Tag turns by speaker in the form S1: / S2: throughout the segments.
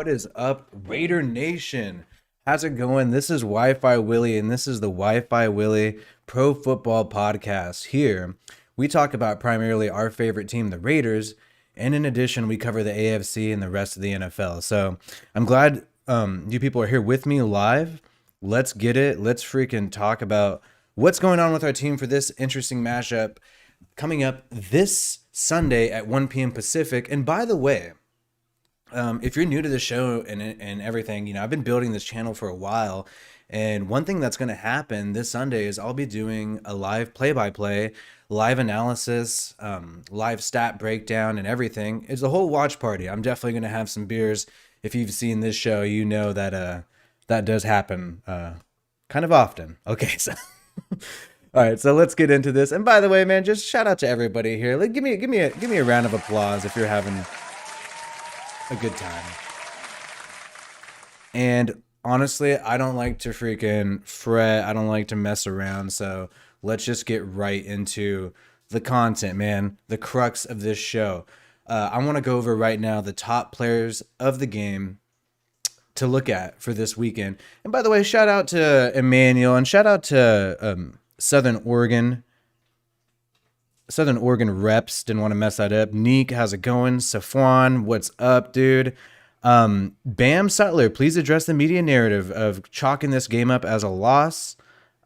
S1: What is up, Raider Nation? How's it going? This is WiFiWillie, and this is the WiFiWillie Pro Football Podcast. Here, we talk about primarily our favorite team, the Raiders, and in addition, we cover the AFC and the rest of the NFL. So I'm glad you people are here with me live. Let's get it. Let's freaking talk about what's going on with our team for this interesting matchup coming up this Sunday at 1 p.m. Pacific. And by the way, if you're new to the show and everything, I've been building this channel for a while. And one thing that's going to happen this Sunday is I'll be doing a live play-by-play, live analysis, live stat breakdown and everything. It's a whole watch party. I'm definitely going to have some beers. If you've seen this show, you know that that does happen kind of often. Okay, so all right, so let's get into this. And by the way, man, just shout out to everybody here. Like, give me a round of applause if you're having a good time. And honestly, I don't like to freaking fret. I don't like to mess around. So let's just get right into the content, man. The crux of this show. I want to go over right now the top players of the game to look at for this weekend. And by the way, shout out to Emmanuel and shout out to Southern Oregon reps. Didn't want to mess that up. Neek, how's it going? Safwan, what's up, dude? Bam Sutler, please address the media narrative of chalking this game up as a loss.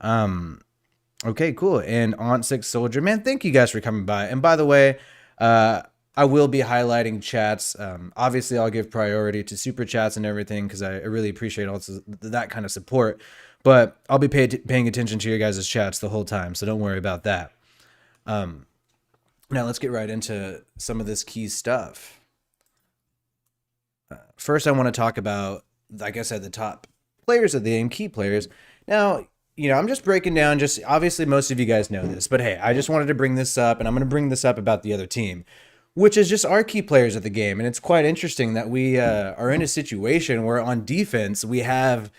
S1: Okay, cool. And Aunt Six Soldier, man, thank you guys for coming by. And by the way, I will be highlighting chats. Obviously, I'll give priority to super chats and everything because I really appreciate also that kind of support. But I'll be paying attention to your guys' chats the whole time, so don't worry about that. Now let's get right into some of this key stuff. First, I want to talk about, like I said, the top players of the game, key players. Now, I'm just breaking down, obviously most of you guys know this, but hey, I just wanted to bring this up, and I'm going to bring this up about the other team, which is just our key players of the game. And it's quite interesting that we are in a situation where on defense, we have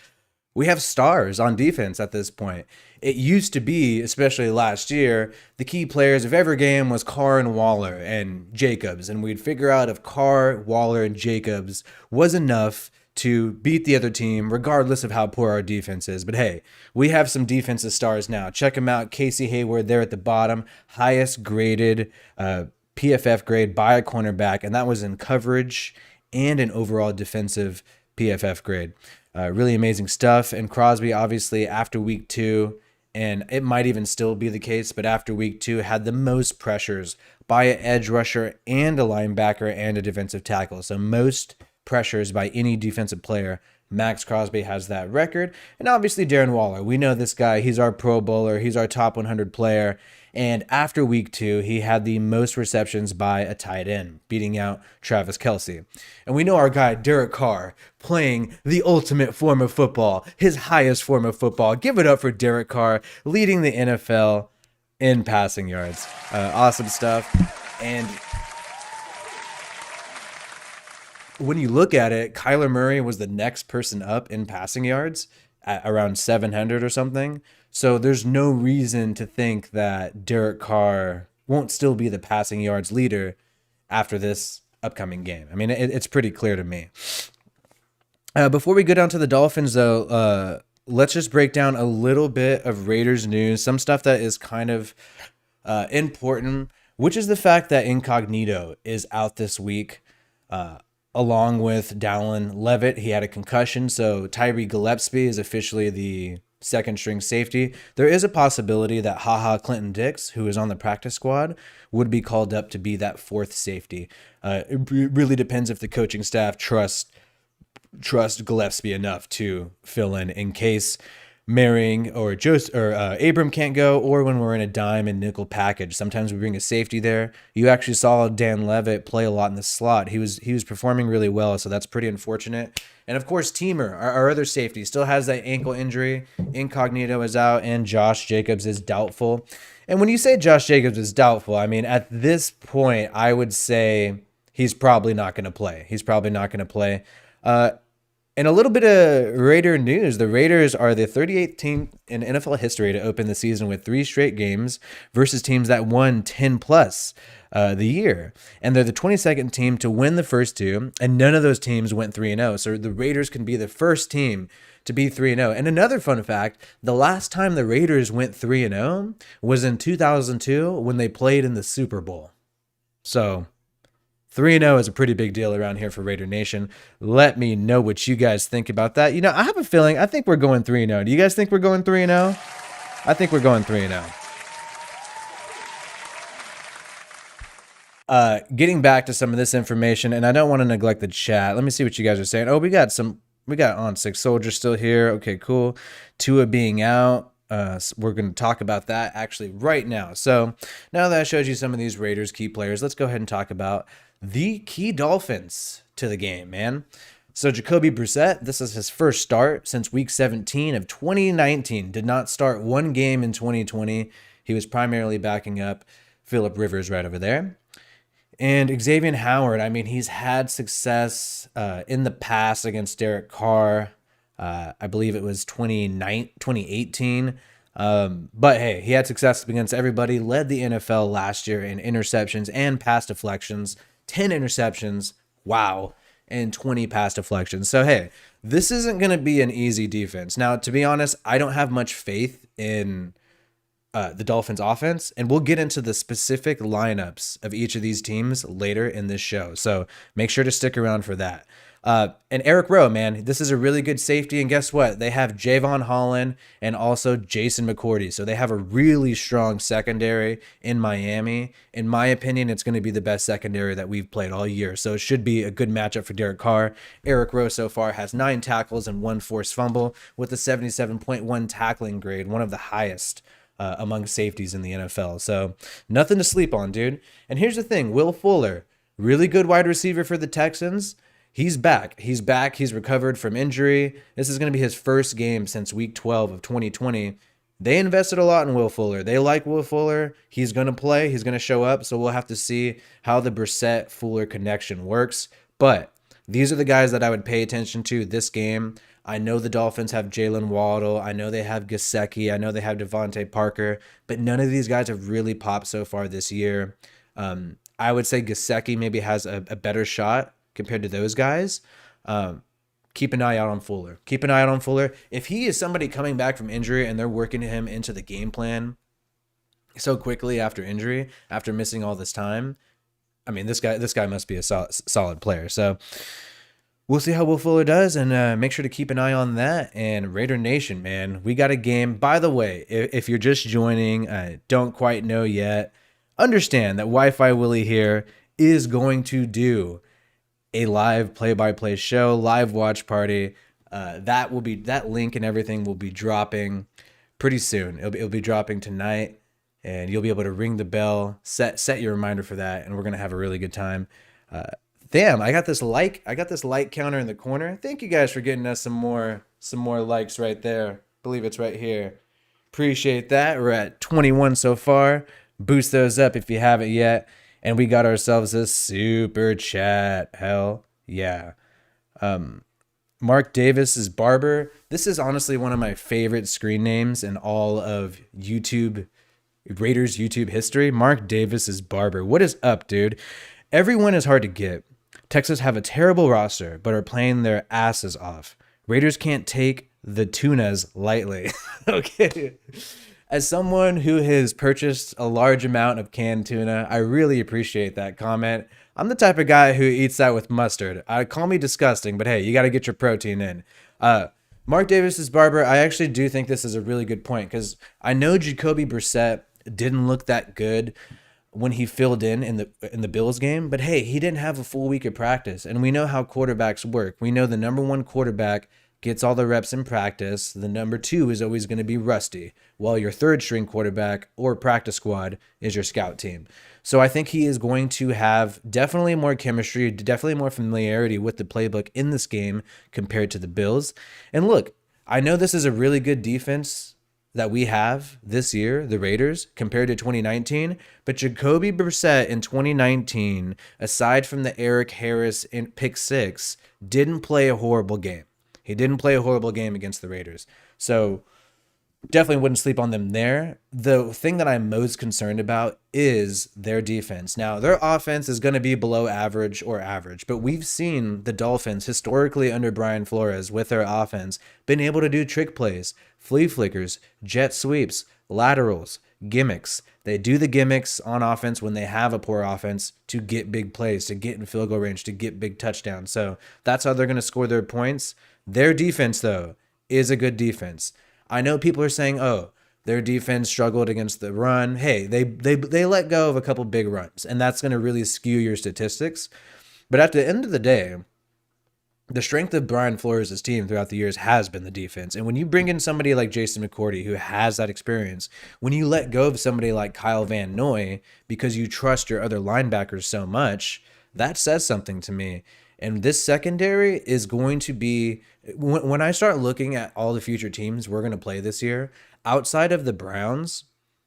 S1: stars on defense at this point. It used to be, especially last year, the key players of every game was Carr and Waller and Jacobs. And we'd figure out if Carr, Waller, and Jacobs was enough to beat the other team, regardless of how poor our defense is. But hey, we have some defensive stars now. Check them out. Casey Hayward there at the bottom, highest graded PFF grade by a cornerback. And that was in coverage and an overall defensive PFF grade. Really amazing stuff. And Crosby, obviously, after week 2, and it might even still be the case, but after week 2, had the most pressures by an edge rusher and a linebacker and a defensive tackle. So most pressures by any defensive player. Max Crosby has that record. And obviously Darren Waller. We know this guy. He's our Pro Bowler. He's our top 100 player. And after week 2, he had the most receptions by a tight end, beating out Travis Kelce. And we know our guy, Derek Carr, playing the ultimate form of football, his highest form of football. Give it up for Derek Carr, leading the NFL in passing yards. Awesome stuff. And when you look at it, Kyler Murray was the next person up in passing yards at around 700 or something. So there's no reason to think that Derek Carr won't still be the passing yards leader after this upcoming game. I mean, it's pretty clear to me. Before we go down to the Dolphins, though, let's just break down a little bit of Raiders news, some stuff that is kind of important, which is the fact that Incognito is out this week, along with Dallin Levitt. He had a concussion, so Tyree Gillespie is officially the second string safety. There is a possibility that Clinton Dix, who is on the practice squad, would be called up to be that fourth safety. It really depends if the coaching staff trust Gillespie enough to fill in case Merring or Abram can't go, or when we're in a dime and nickel package. Sometimes we bring a safety there. You actually saw Dan Levitt play a lot in the slot. He was performing really well, so that's pretty unfortunate. And of course, Teamer, our other safety, still has that ankle injury. Incognito is out, and Josh Jacobs is doubtful. And when you say Josh Jacobs is doubtful, I mean, at this point, I would say he's probably not going to play. And a little bit of Raider news. The Raiders are the 38th team in NFL history to open the season with 3 straight games versus teams that won 10 plus. the year. And they're the 22nd team to win the first two, and none of those teams went 3-0. So the Raiders can be the first team to be 3-0. And another fun fact, the last time the Raiders went 3-0 was in 2002 when they played in the Super Bowl. So 3-0 is a pretty big deal around here for Raider Nation. Let me know what you guys think about that. You know, I have a feeling, I think we're going 3-0. Do you guys think we're going 3-0? I think we're going 3-0. Getting back to some of this information, and I don't want to neglect the chat. Let me see what you guys are saying. Oh, we got On Sick Soldier still here. Okay, cool. Tua being out. We're going to talk about that actually right now. So now that I showed you some of these Raiders key players, let's go ahead and talk about the key Dolphins to the game, man. So Jacoby Brissett, this is his first start since week 17 of 2019. Did not start one game in 2020. He was primarily backing up Phillip Rivers right over there. And Xavier Howard, I mean, he's had success in the past against Derek Carr. I believe it was 2018. But hey, he had success against everybody, led the NFL last year in interceptions and pass deflections, 10 interceptions, wow, and 20 pass deflections. So hey, this isn't going to be an easy defense. Now, to be honest, I don't have much faith in the Dolphins offense, and we'll get into the specific lineups of each of these teams later in this show. So make sure to stick around for that. And Eric Rowe, man, this is a really good safety. And guess what? They have Javon Holland and also Jason McCourty. So they have a really strong secondary in Miami. In my opinion, it's going to be the best secondary that we've played all year. So it should be a good matchup for Derek Carr. Eric Rowe so far has 9 tackles and 1 forced fumble with a 77.1 tackling grade, one of the highest among safeties in the NFL. So nothing to sleep on, dude. And here's the thing, Will Fuller, really good wide receiver for the Texans. He's back. He's recovered from injury. This is going to be his first game since week 12 of 2020. They invested a lot in Will Fuller. They like Will Fuller. He's going to play. He's going to show up. So we'll have to see how the Brissett-Fuller connection works. But these are the guys that I would pay attention to this game. I know the Dolphins have Jalen Waddle. I know they have Gesicki. I know they have Devontae Parker. But none of these guys have really popped so far this year. I would say Gesicki maybe has a better shot compared to those guys. Keep an eye out on Fuller. Keep an eye out on Fuller. If he is somebody coming back from injury and they're working him into the game plan so quickly after injury, after missing all this time, I mean, this guy must be a solid player. So we'll see how Will Fuller does, and make sure to keep an eye on that. And Raider Nation, man, we got a game. By the way, if you're just joining, don't quite know yet, understand that WiFiWillie here is going to do a live play-by-play show, live watch party. That link and everything will be dropping pretty soon. It'll be dropping tonight, and you'll be able to ring the bell, set your reminder for that, and we're gonna have a really good time. Damn, I got this like counter in the corner. Thank you guys for getting us some more likes right there. I believe it's right here. Appreciate that. We're at 21 so far. Boost those up if you haven't yet. And we got ourselves a super chat. Hell yeah. Mark Davis is Barber. This is honestly one of my favorite screen names in all of Raiders YouTube history. Mark Davis is Barber. What is up, dude? Everyone is hard to get. Texans have a terrible roster, but are playing their asses off. Raiders can't take the tunas lightly. Okay. As someone who has purchased a large amount of canned tuna, I really appreciate that comment. I'm the type of guy who eats that with mustard. Call me disgusting, but hey, you got to get your protein in. Mark Davis's Barber, I actually do think this is a really good point because I know Jacoby Brissett didn't look that good when he filled in the Bills game, but hey, he didn't have a full week of practice, and we know how quarterbacks work. We know the number one quarterback gets all the reps in practice. The number 2 is always going to be rusty, while your third string quarterback or practice squad is your scout team. So I think he is going to have definitely more chemistry, definitely more familiarity with the playbook in this game compared to the Bills. And look, I know this is a really good defense that we have this year, the Raiders, compared to 2019, but Jacoby Brissett in 2019, aside from the Eric Harris in pick 6, didn't play a horrible game. He didn't play a horrible game against the Raiders. So definitely wouldn't sleep on them there. The thing that I'm most concerned about is their defense. Now, their offense is going to be below average or average, but we've seen the Dolphins historically under Brian Flores with their offense been able to do trick plays, flea flickers, jet sweeps, laterals, gimmicks. They do the gimmicks on offense when they have a poor offense to get big plays, to get in field goal range, to get big touchdowns. So that's how they're going to score their points. Their defense, though, is a good defense. I know people are saying, oh, their defense struggled against the run. Hey, they let go of a couple big runs, and that's going to really skew your statistics. But at the end of the day, the strength of Brian Flores' team throughout the years has been the defense. And when you bring in somebody like Jason McCourty, who has that experience, when you let go of somebody like Kyle Van Noy because you trust your other linebackers so much, that says something to me. And this secondary is going to be, when I start looking at all the future teams we're going to play this year, outside of the Browns,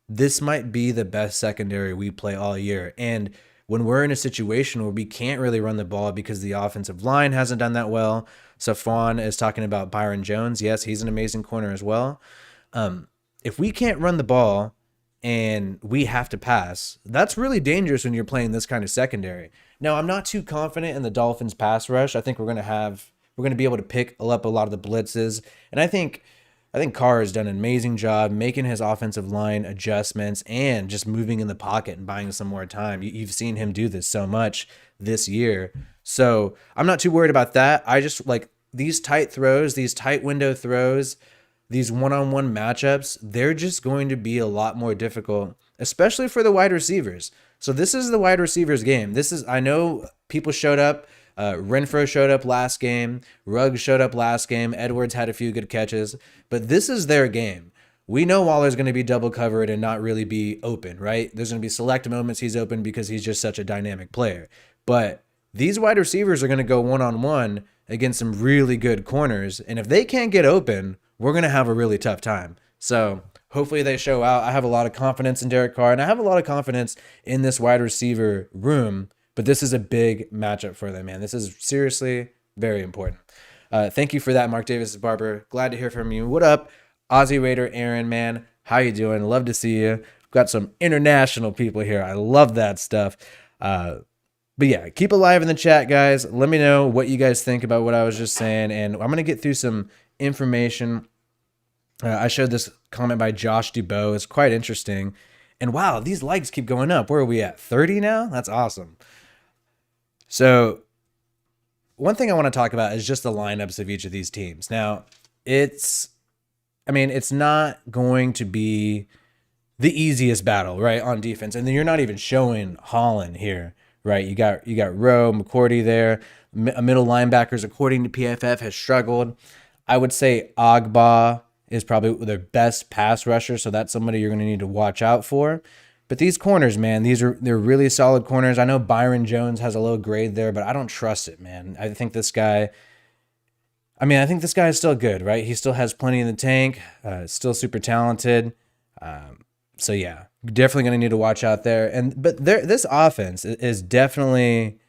S1: this might be the best secondary we play all year. And when we're in a situation where we can't really run the ball because the offensive line hasn't done that well, Safwan is talking about Byron Jones. Yes, he's an amazing corner as well. If we can't run the ball and we have to pass, that's really dangerous when you're playing this kind of secondary. Now, I'm not too confident in the Dolphins pass rush. I think we're going to be able to pick up a lot of the blitzes. And I think Carr has done an amazing job making his offensive line adjustments and just moving in the pocket and buying some more time. You've seen him do this so much this year. So I'm not too worried about that. I just like these tight throws, these tight window throws, these one-on-one matchups, they're just going to be a lot more difficult, especially for the wide receivers. So this is the wide receivers game. I know people showed up. Renfro showed up last game. Ruggs showed up last game. Edwards had a few good catches. But this is their game. We know Waller's going to be double covered and not really be open, right? There's going to be select moments he's open because he's just such a dynamic player. But these wide receivers are going to go one-on-one against some really good corners. And if they can't get open, we're going to have a really tough time. So hopefully they show out. I have a lot of confidence in Derek Carr, and I have a lot of confidence in this wide receiver room. But this is a big matchup for them, man. This is seriously very important. Thank you for that, Mark Davis Barber. Glad to hear from you. What up, Aussie Raider Aaron, man? How you doing? Love to see you. We've got some international people here. I love that stuff. But yeah, keep it live in the chat, guys. Let me know what you guys think about what I was just saying. And I'm going to get through some information. I showed this comment by Josh Dubois. It's quite interesting. And wow, these likes keep going up. Where are we at? 30 now? That's awesome. So one thing I want to talk about is just the lineups of each of these teams. Now, it's not going to be the easiest battle, right, on defense. And then you're not even showing Holland here, right? You got Rowe, McCourty there. Middle linebackers, according to PFF, has struggled. I would say Agba is probably their best pass rusher, so that's somebody you're going to need to watch out for. But these corners, man, they're really solid corners. I know Byron Jones has a low grade there, but I don't trust it, man. I think this guy is still good, right? He still has plenty in the tank, still super talented. So yeah, definitely going to need to watch out there. But this offense is definitely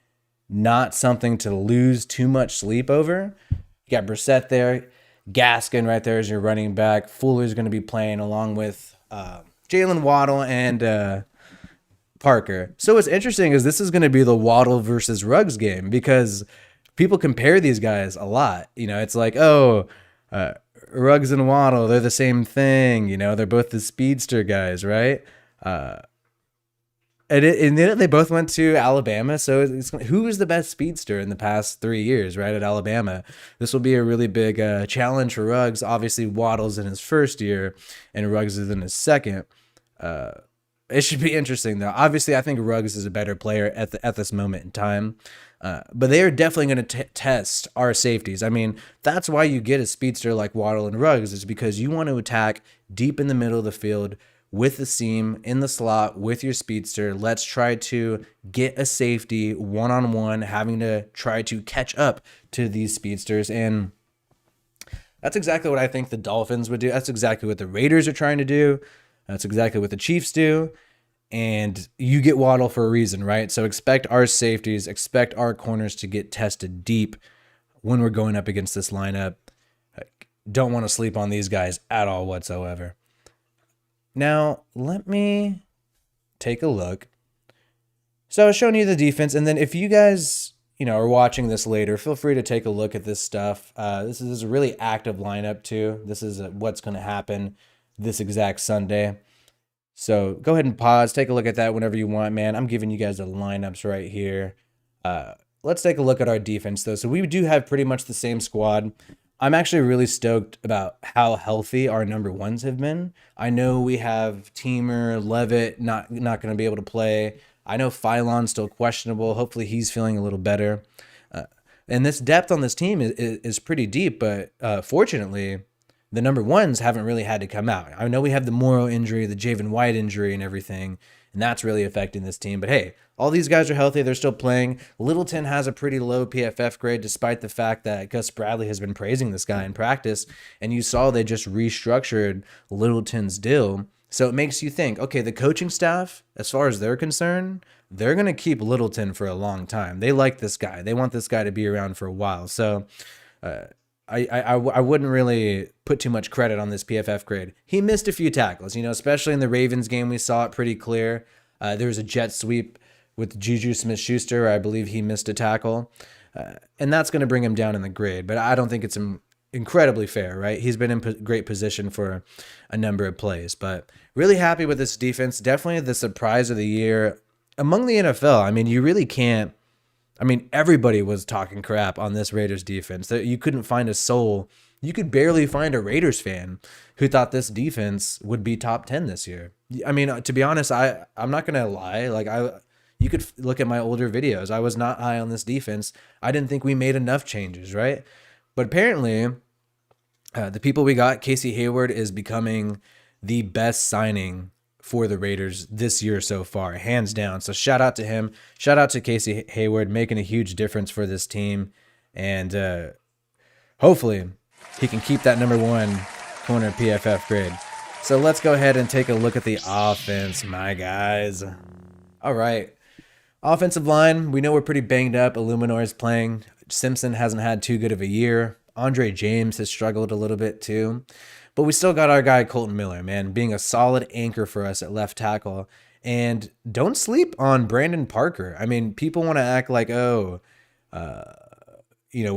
S1: not something to lose too much sleep over. You got Brissett there, Gaskin right there as your running back. Fuller's going to be playing along with Jalen Waddle and Parker. So what's interesting is this is going to be the Waddle versus Ruggs game because people compare these guys a lot. You know, it's like, Ruggs and Waddle, they're the same thing. You know, they're both the speedster guys, right? And then they both went to Alabama. So who is the best speedster in the past 3 years, right, at Alabama? This will be a really big challenge for Ruggs. Obviously, Waddle's in his first year, and Ruggs is in his second. It should be interesting, though. Obviously, I think Ruggs is a better player at this moment in time. But they are definitely going to test our safeties. I mean, that's why you get a speedster like Waddle and Ruggs, is because you want to attack deep in the middle of the field with the seam in the slot with your speedster. Let's try to get a safety one-on-one, having to try to catch up to these speedsters. And that's exactly what I think the Dolphins would do. That's exactly what the Raiders are trying to do. That's exactly what the Chiefs do. And you get Waddle for a reason, right? So expect our safeties, expect our corners to get tested deep when we're going up against this lineup. don't want to sleep on these guys at all whatsoever. Now, let me take a look. So I was showing you the defense, and then if you guys, are watching this later, feel free to take a look at this stuff. This is a really active lineup too. This is what's going to happen this exact Sunday. So go ahead and pause, take a look at that whenever you want, man. I'm giving you guys the lineups right here. Let's take a look at our defense, though. So we do have pretty much the same squad. I'm actually really stoked about how healthy our number ones have been. I know we have Teamer, Levitt, not going to be able to play. I know Phylon's still questionable. Hopefully he's feeling a little better. And this depth on this team is pretty deep, but fortunately, the number ones haven't really had to come out. I know we have the Morrow injury, the Javen White injury and everything, and that's really affecting this team. But hey, all these guys are healthy. They're still playing. Littleton has a pretty low PFF grade, despite the fact that Gus Bradley has been praising this guy in practice. And you saw they just restructured Littleton's deal. So it makes you think, okay, the coaching staff, as far as they're concerned, they're going to keep Littleton for a long time. They like this guy. They want this guy to be around for a while. So I wouldn't really put too much credit on this PFF grade. He missed a few tackles, especially in the Ravens game. We saw it pretty clear. There was a jet sweep with Juju Smith-Schuster. I believe he missed a tackle. And that's going to bring him down in the grade. But I don't think it's incredibly fair, right? He's been in great position for a number of plays. But really happy with this defense. Definitely the surprise of the year among the NFL. I mean, you really can't. I mean, everybody was talking crap on this Raiders defense. You couldn't find a soul. You could barely find a Raiders fan who thought this defense would be top 10 this year. I mean, to be honest, I'm not going to lie. You could look at my older videos. I was not high on this defense. I didn't think we made enough changes, right? But apparently, the people we got, Casey Hayward is becoming the best signing for the Raiders this year so far, hands down. So shout out to him. Shout out to Casey Hayward, making a huge difference for this team. And hopefully he can keep that number one corner PFF grade. So let's go ahead and take a look at the offense, my guys. All right. Offensive line, we know we're pretty banged up. Illuminor is playing. Simpson hasn't had too good of a year. Andre James has struggled a little bit too. But we still got our guy Colton Miller, man, being a solid anchor for us at left tackle. And don't sleep on Brandon Parker. I mean, people want to act like, we're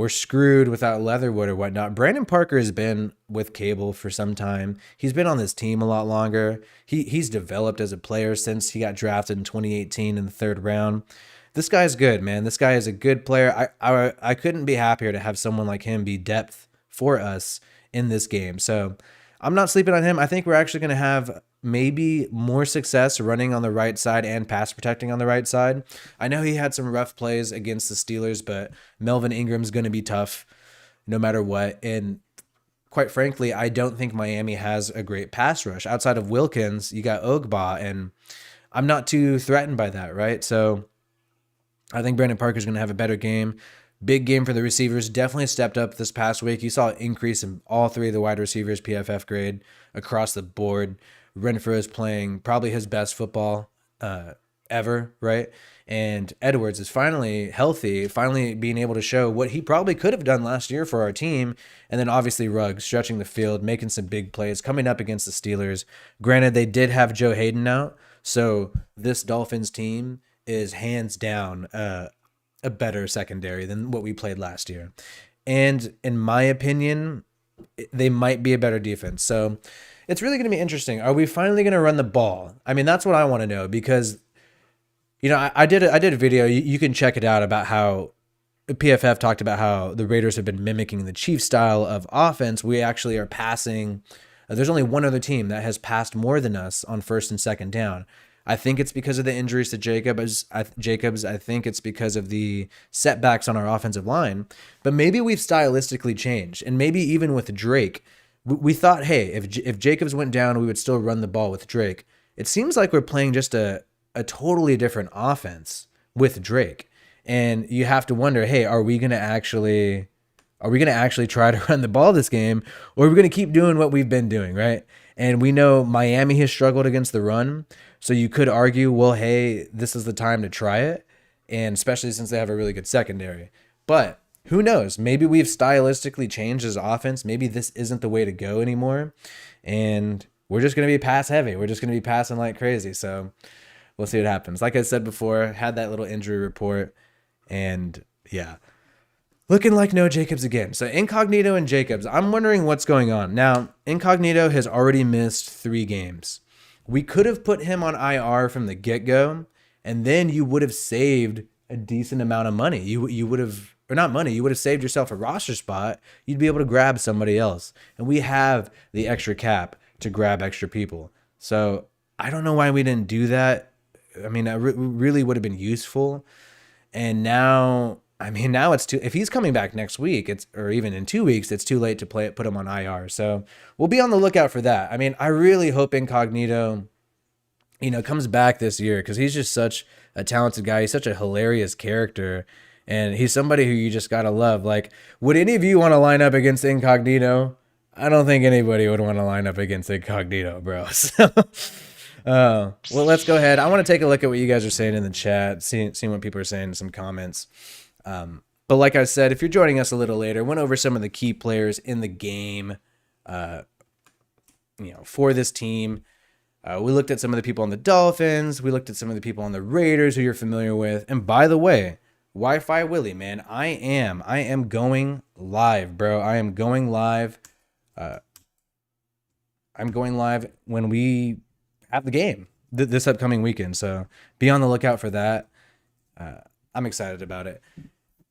S1: screwed without Leatherwood or whatnot. Brandon Parker has been with Cable for some time. He's been on this team a lot longer. He's developed as a player since he got drafted in 2018 in the 3rd round. This guy's good, man. This guy is a good player. I couldn't be happier to have someone like him be depth for us in this game. So I'm not sleeping on him. I think we're actually going to have maybe more success running on the right side and pass protecting on the right side. I know he had some rough plays against the Steelers, but Melvin Ingram's going to be tough no matter what. And quite frankly, I don't think Miami has a great pass rush. Outside of Wilkins, you got Ogba, and I'm not too threatened by that, right? So I think Brandon Parker's going to have a better game. Big game for the receivers. Definitely stepped up this past week. You saw an increase in all 3 of the wide receivers' PFF grade across the board. Renfrow is playing probably his best football ever, right? And Edwards is finally healthy, finally being able to show what he probably could have done last year for our team. And then obviously Ruggs stretching the field, making some big plays, coming up against the Steelers. Granted, they did have Joe Hayden out, so this Dolphins team is hands down a better secondary than what we played last year. And in my opinion, they might be a better defense. So it's really going to be interesting. Are we finally going to run the ball? I mean, that's what I want to know, because, I did a video. You can check it out about how PFF talked about how the Raiders have been mimicking the Chiefs style of offense. We actually are passing. There's only one other team that has passed more than us on 1st and 2nd down. I think it's because of the injuries to Jacobs. I think it's because of the setbacks on our offensive line. But maybe we've stylistically changed. And maybe even with Drake, we thought, hey, if Jacobs went down, we would still run the ball with Drake. It seems like we're playing just a totally different offense with Drake. And you have to wonder, hey, are we going to actually try to run the ball this game, or are we going to keep doing what we've been doing, right? And we know Miami has struggled against the run. So you could argue, well, hey, this is the time to try it, and especially since they have a really good secondary. But who knows? Maybe we've stylistically changed his offense. Maybe this isn't the way to go anymore. And we're just going to be pass heavy. We're just going to be passing like crazy. So we'll see what happens. Like I said before, had that little injury report. And yeah, looking like no Jacobs again. So Incognito and Jacobs, I'm wondering what's going on. Now, Incognito has already missed 3 games. We could have put him on IR from the get-go, and then you would have saved a decent amount of money. You would have, or not money, you would have saved yourself a roster spot. You'd be able to grab somebody else. And we have the extra cap to grab extra people. So I don't know why we didn't do that. I mean, it really would have been useful. And now, I mean, now it's too, if he's coming back next week, or even in 2 weeks, it's too late to put him on IR. So we'll be on the lookout for that. I mean, I really hope Incognito, comes back this year, because he's just such a talented guy. He's such a hilarious character, and he's somebody who you just gotta love. Like, would any of you want to line up against Incognito? I don't think anybody would want to line up against Incognito, bro. So, well, let's go ahead. I want to take a look at what you guys are saying in the chat, seeing what people are saying in some comments. But like I said, if you're joining us a little later, went over some of the key players in the game, for this team. We looked at some of the people on the Dolphins. We looked at some of the people on the Raiders who you're familiar with. And by the way, WiFiWillie, man, I am going live, bro. I am going live. I'm going live when we have the game this upcoming weekend. So be on the lookout for that. I'm excited about it.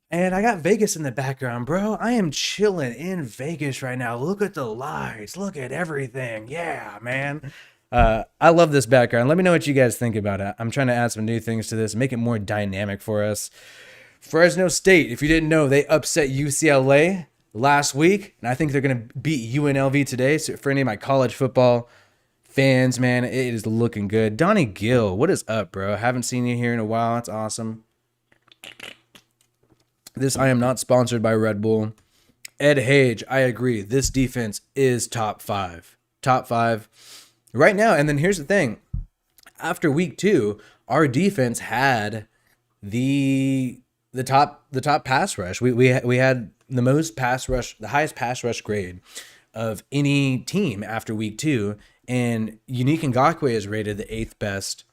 S1: And I got Vegas in the background, bro. I am chilling in Vegas right now. Look at the lights. Look at everything. Yeah, man. I love this background. Let me know what you guys think about it. I'm trying to add some new things to this, make it more dynamic for us. Fresno State, if you didn't know, they upset UCLA last week, and I think they're going to beat UNLV today. So for any of my college football fans, man, it is looking good. Donnie Gill, what is up, bro? Haven't seen you here in a while. That's awesome. I am not sponsored by Red Bull. Ed Hage, I agree. This defense is top 5. Top 5 right now. And then here's the thing. After week 2, our defense had the top pass rush. We had the most pass rush, the highest pass rush grade of any team after week 2. And Unique Ngakoue is rated the 8th best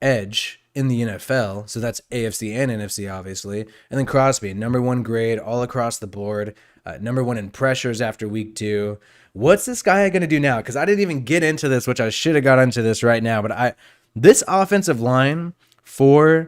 S1: edge in the NFL. So that's AFC and NFC, obviously. And then Crosby, number 1 grade all across the board. Number 1 in pressures after week 2. What's this guy going to do now? Because I didn't even get into this, which I should have got into this right now. But this offensive line for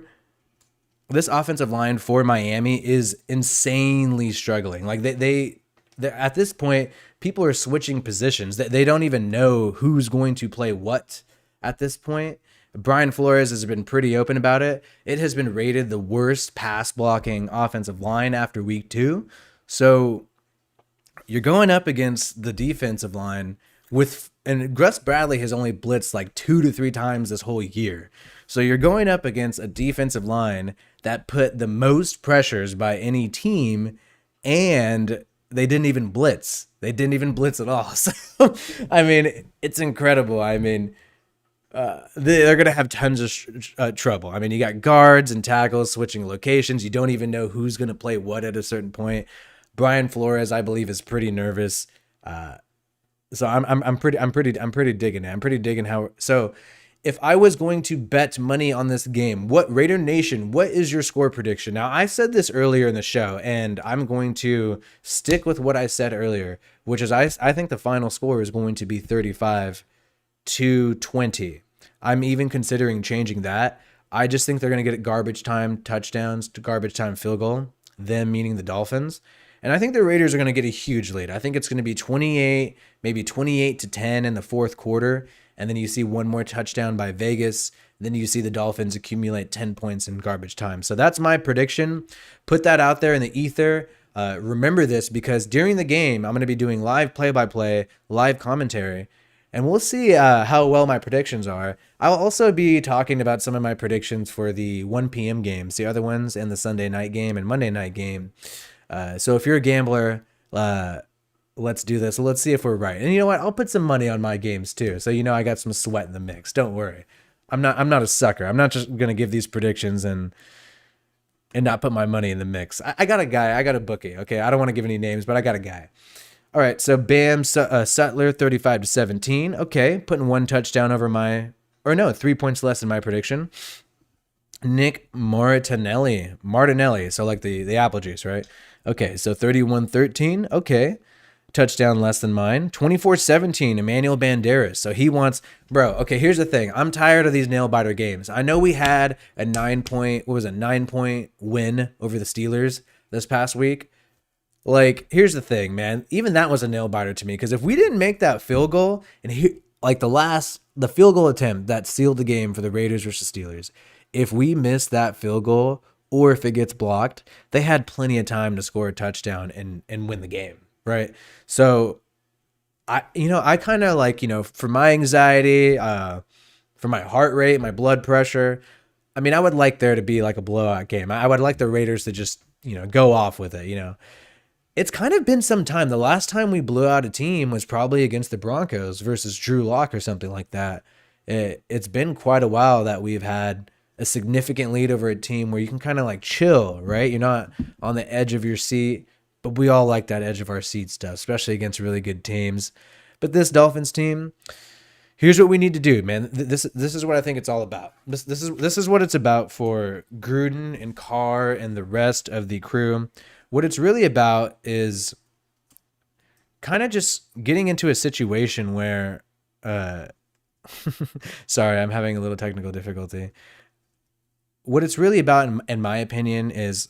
S1: Miami is insanely struggling. Like they at this point, people are switching positions. They don't even know who's going to play what at this point. Brian Flores has been pretty open about it. It has been rated the worst pass blocking offensive line after week 2. So you're going up against the defensive line and Gus Bradley has only blitzed like 2 to 3 times this whole year. So you're going up against a defensive line that put the most pressures by any team, and they didn't even blitz. They didn't even blitz at all. So, I mean, it's incredible. I mean, they're going to have tons of trouble. I mean, you got guards and tackles switching locations. You don't even know who's going to play what at a certain point. Brian Flores, I believe, is pretty nervous. So I'm pretty digging it. I'm pretty digging how. So if I was going to bet money on this game, Raider Nation, what is your score prediction? Now, I said this earlier in the show, and I'm going to stick with what I said earlier, which is I think the final score is going to be 35-20. I'm even considering changing that. I just think they're going to get garbage time touchdowns to garbage time field goal, them meaning the Dolphins. And I think the Raiders are going to get a huge lead. I think it's going to be 28, maybe 28-10 in the fourth quarter. And then you see one more touchdown by Vegas. Then you see the Dolphins accumulate 10 points in garbage time. So that's my prediction. Put that out there in the ether. Remember this, because during the game, I'm going to be doing live play-by-play, live commentary. And we'll see how well my predictions are. I'll also be talking about some of my predictions for the 1 p.m. games, the other ones, and the Sunday night game and Monday night game. So if you're a gambler, let's do this. So let's see if we're right. And you know what? I'll put some money on my games too. So I got some sweat in the mix. Don't worry. I'm not a sucker. I'm not just gonna give these predictions and and not put my money in the mix. I got a guy. I got a bookie. Okay, I don't want to give any names, but I got a guy. All right, so Bam Sutler, 35-17. Okay, putting 1 touchdown over my, or no, 3 points less than my prediction. Nick Martinelli, so like the apple juice, right? Okay, so 31-13. Okay, touchdown less than mine. 24-17, Emmanuel Banderas. So he wants, bro. Okay, here's the thing. I'm tired of these nail biter games. I know we had a 9-point win over the Steelers this past week. Like, here's the thing, man. Even that was a nail biter to me, because if we didn't make that field goal, and the field goal attempt that sealed the game for the Raiders versus Steelers, if we miss that field goal or if it gets blocked, they had plenty of time to score a touchdown and win the game, right? So I kind of like, for my anxiety, for my heart rate, my blood pressure, I mean, I would like there to be like a blowout game. I would like the Raiders to just, go off with it, It's kind of been some time. The last time we blew out a team was probably against the Broncos versus Drew Lock or something like that. It's been quite a while that we've had a significant lead over a team where you can kind of like chill, right? You're not on the edge of your seat, but we all like that edge of our seat stuff, especially against really good teams. But this Dolphins team, here's what we need to do, man. This is what I think it's all about. This is what it's about for Gruden and Carr and the rest of the crew. What it's really about is kind of just getting into a situation where, sorry, I'm having a little technical difficulty. What it's really about, in my opinion, is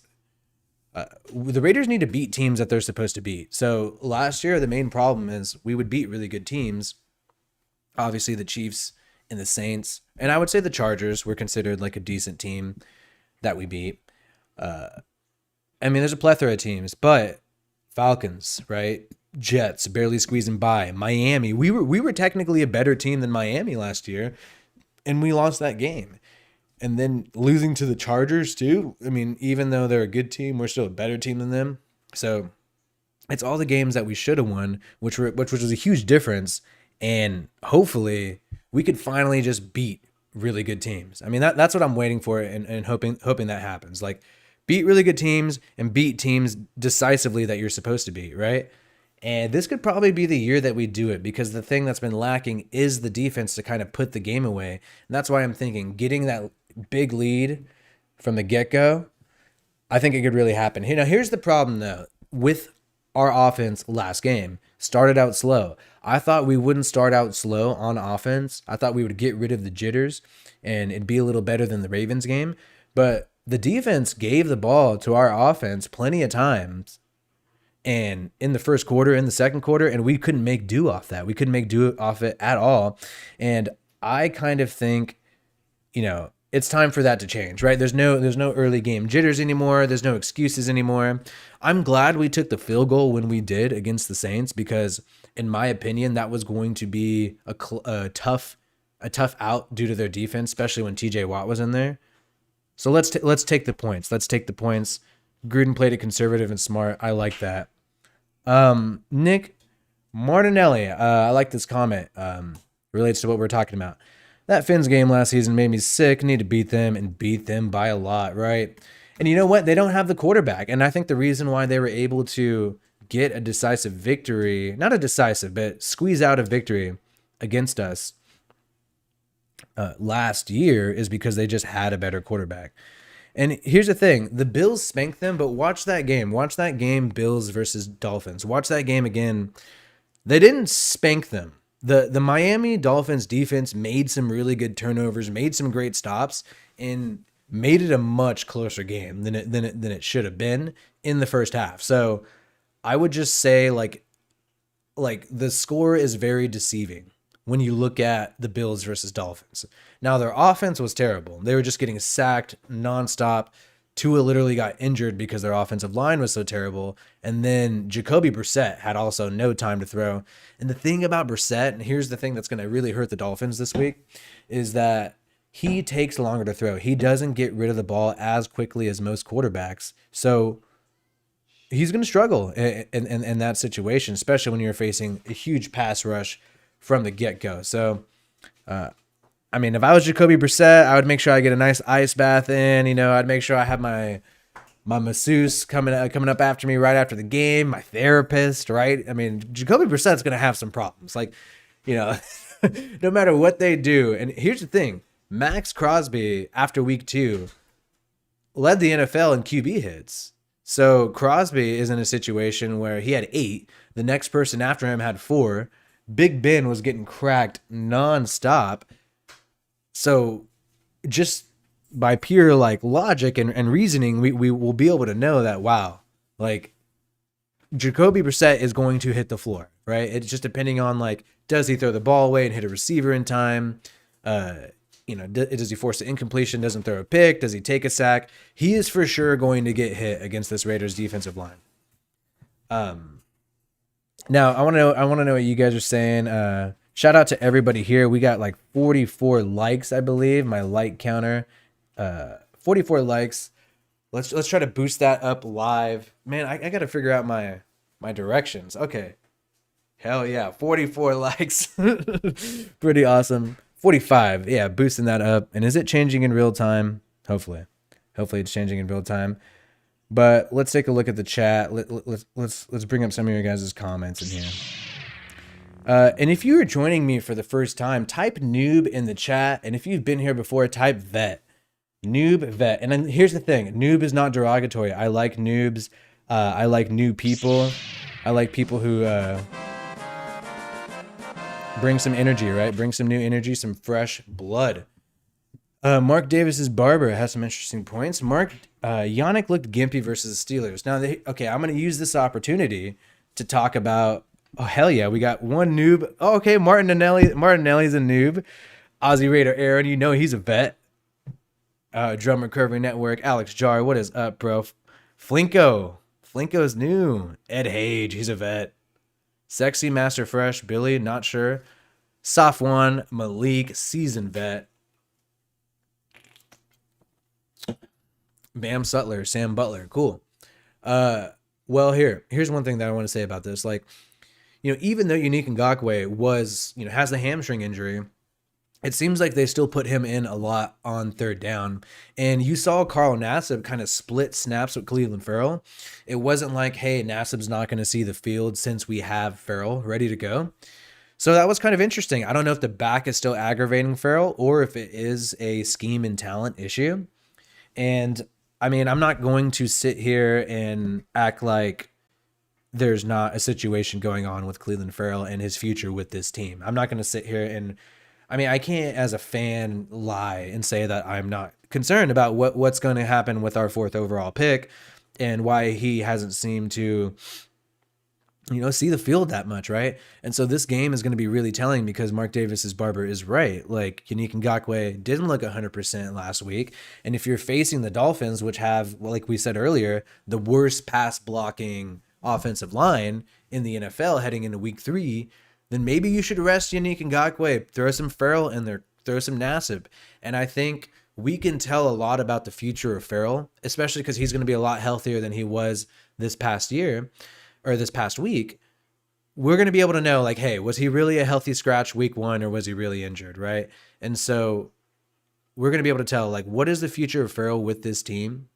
S1: the Raiders need to beat teams that they're supposed to beat. So last year, the main problem is we would beat really good teams. Obviously, the Chiefs and the Saints, and I would say the Chargers were considered like a decent team that we beat. I mean, there's a plethora of teams, but Falcons, right? Jets barely squeezing by. Miami, we were technically a better team than Miami last year, and we lost that game. And then losing to the Chargers too. I mean, even though they're a good team, we're still a better team than them. So it's all the games that we should have won, which was a huge difference. And hopefully we could finally just beat really good teams. I mean, that's what I'm waiting for and hoping that happens. Like, beat really good teams and beat teams decisively that you're supposed to beat, right? And this could probably be the year that we do it, because the thing that's been lacking is the defense to kind of put the game away. And that's why I'm thinking getting that big lead from the get-go, I think it could really happen. Here's the problem, though, with our offense last game. Started out slow. I thought we wouldn't start out slow on offense. I thought we would get rid of the jitters and it'd be a little better than the Ravens game. But the defense gave the ball to our offense plenty of times, and in the first quarter, in the second quarter, and we couldn't make do off that. We couldn't make do off it at all. And I kind of think, it's time for that to change, right? There's no early game jitters anymore. There's no excuses anymore. I'm glad we took the field goal when we did against the Saints, because in my opinion, that was going to be a tough out due to their defense, especially when TJ Watt was in there. So let's take the points. Let's take the points. Gruden played it conservative and smart. I like that. Nick Martinelli, I like this comment. Relates to what we're talking about. That Finns game last season made me sick. Need to beat them, and beat them by a lot, right? And you know what? They don't have the quarterback. And I think the reason why they were able to get a decisive victory, not a decisive, but squeeze out a victory against us last year, is because they just had a better quarterback. And here's the thing. The Bills spanked them, but watch that game. Watch that game, Bills versus Dolphins. Watch that game again. They didn't spank them. The Miami Dolphins defense made some really good turnovers, made some great stops, and made it a much closer game than it should have been in the first half. So I would just say like the score is very deceiving when you look at the Bills versus Dolphins. Now, their offense was terrible. They were just getting sacked nonstop. Tua literally got injured because their offensive line was so terrible. And then Jacoby Brissett had also no time to throw. And the thing about Brissett, and here's the thing that's going to really hurt the Dolphins this week, is that he takes longer to throw. He doesn't get rid of the ball as quickly as most quarterbacks. So he's going to struggle in that situation, especially when you're facing a huge pass rush from the get-go. So, I mean, if I was Jacoby Brissett, I would make sure I get a nice ice bath in. I'd make sure I have my my masseuse coming up after me right after the game, my therapist, right? I mean, Jacoby Brissett's gonna have some problems, like, you know, no matter what they do. And here's the thing: Max Crosby after week 2 led the NFL in QB hits. So Crosby is in a situation where he had 8. The next person after him had 4. Big Ben was getting cracked nonstop. So just by pure like logic and reasoning, we will be able to know that, wow, like Jacoby Brissett is going to hit the floor, right? It's just depending on like, does he throw the ball away and hit a receiver in time? Does he force an incompletion, doesn't throw a pick? Does he take a sack? He is for sure going to get hit against this Raiders defensive line. Now I want to know what you guys are saying. Shout out to everybody here. We got like 44 likes, I believe. My like counter, 44 likes. Let's try to boost that up live. Man, I got to figure out my directions. Okay. Hell yeah, 44 likes. Pretty awesome. 45. Yeah, boosting that up. And is it changing in real time? Hopefully it's changing in real time. But let's take a look at the chat. Let's bring up some of your guys' comments in here. And if you are joining me for the first time, type noob in the chat. And if you've been here before, type vet. Noob, vet. And then here's the thing. Noob is not derogatory. I like noobs. I like new people. I like people who bring some energy, right? Bring some new energy, some fresh blood. Mark Davis's barber has some interesting points. Yannick looked gimpy versus the Steelers. Now, I'm going to use this opportunity to talk about. Oh hell yeah, we got one noob. Oh, okay, Martinelli's a noob. Aussie Raider Aaron, you know he's a vet. Drum Recovery Network, Alex Jar, what is up, bro? Flinko's new. Ed Hage, he's a vet. Sexy Master Fresh, Billy, not sure. Safwan Malik, seasoned vet. Bam Sutler, Sam Butler, cool. Well, here's one thing that I want to say about this. Like, even though Unique Ngakoue was, has the hamstring injury, it seems like they still put him in a lot on third down. And you saw Carl Nassib kind of split snaps with Cleveland Ferrell. It wasn't like, hey, Nassib's not going to see the field since we have Ferrell ready to go. So that was kind of interesting. I don't know if the back is still aggravating Ferrell or if it is a scheme and talent issue. And I mean, I'm not going to sit here and act like there's not a situation going on with Cleveland Ferrell and his future with this team. I'm not going to sit here and, I can't as a fan lie and say that I'm not concerned about what's going to happen with our 4th overall pick and why he hasn't seemed to, see the field that much, right? And so this game is going to be really telling because Mark Davis's barber is right. Like, Unique Ngakoue didn't look 100% last week. And if you're facing the Dolphins, which have, like we said earlier, the worst pass blocking offensive line in the NFL heading into week 3, then maybe you should rest Unique Ngakoue, throw some Ferrell in there, throw some Nassib. And I think we can tell a lot about the future of Ferrell, especially because he's going to be a lot healthier than he was this past year or this past week. We're going to be able to know, like, hey, was he really a healthy scratch week 1 or was he really injured, right? And so we're going to be able to tell, like, what is the future of Ferrell with this team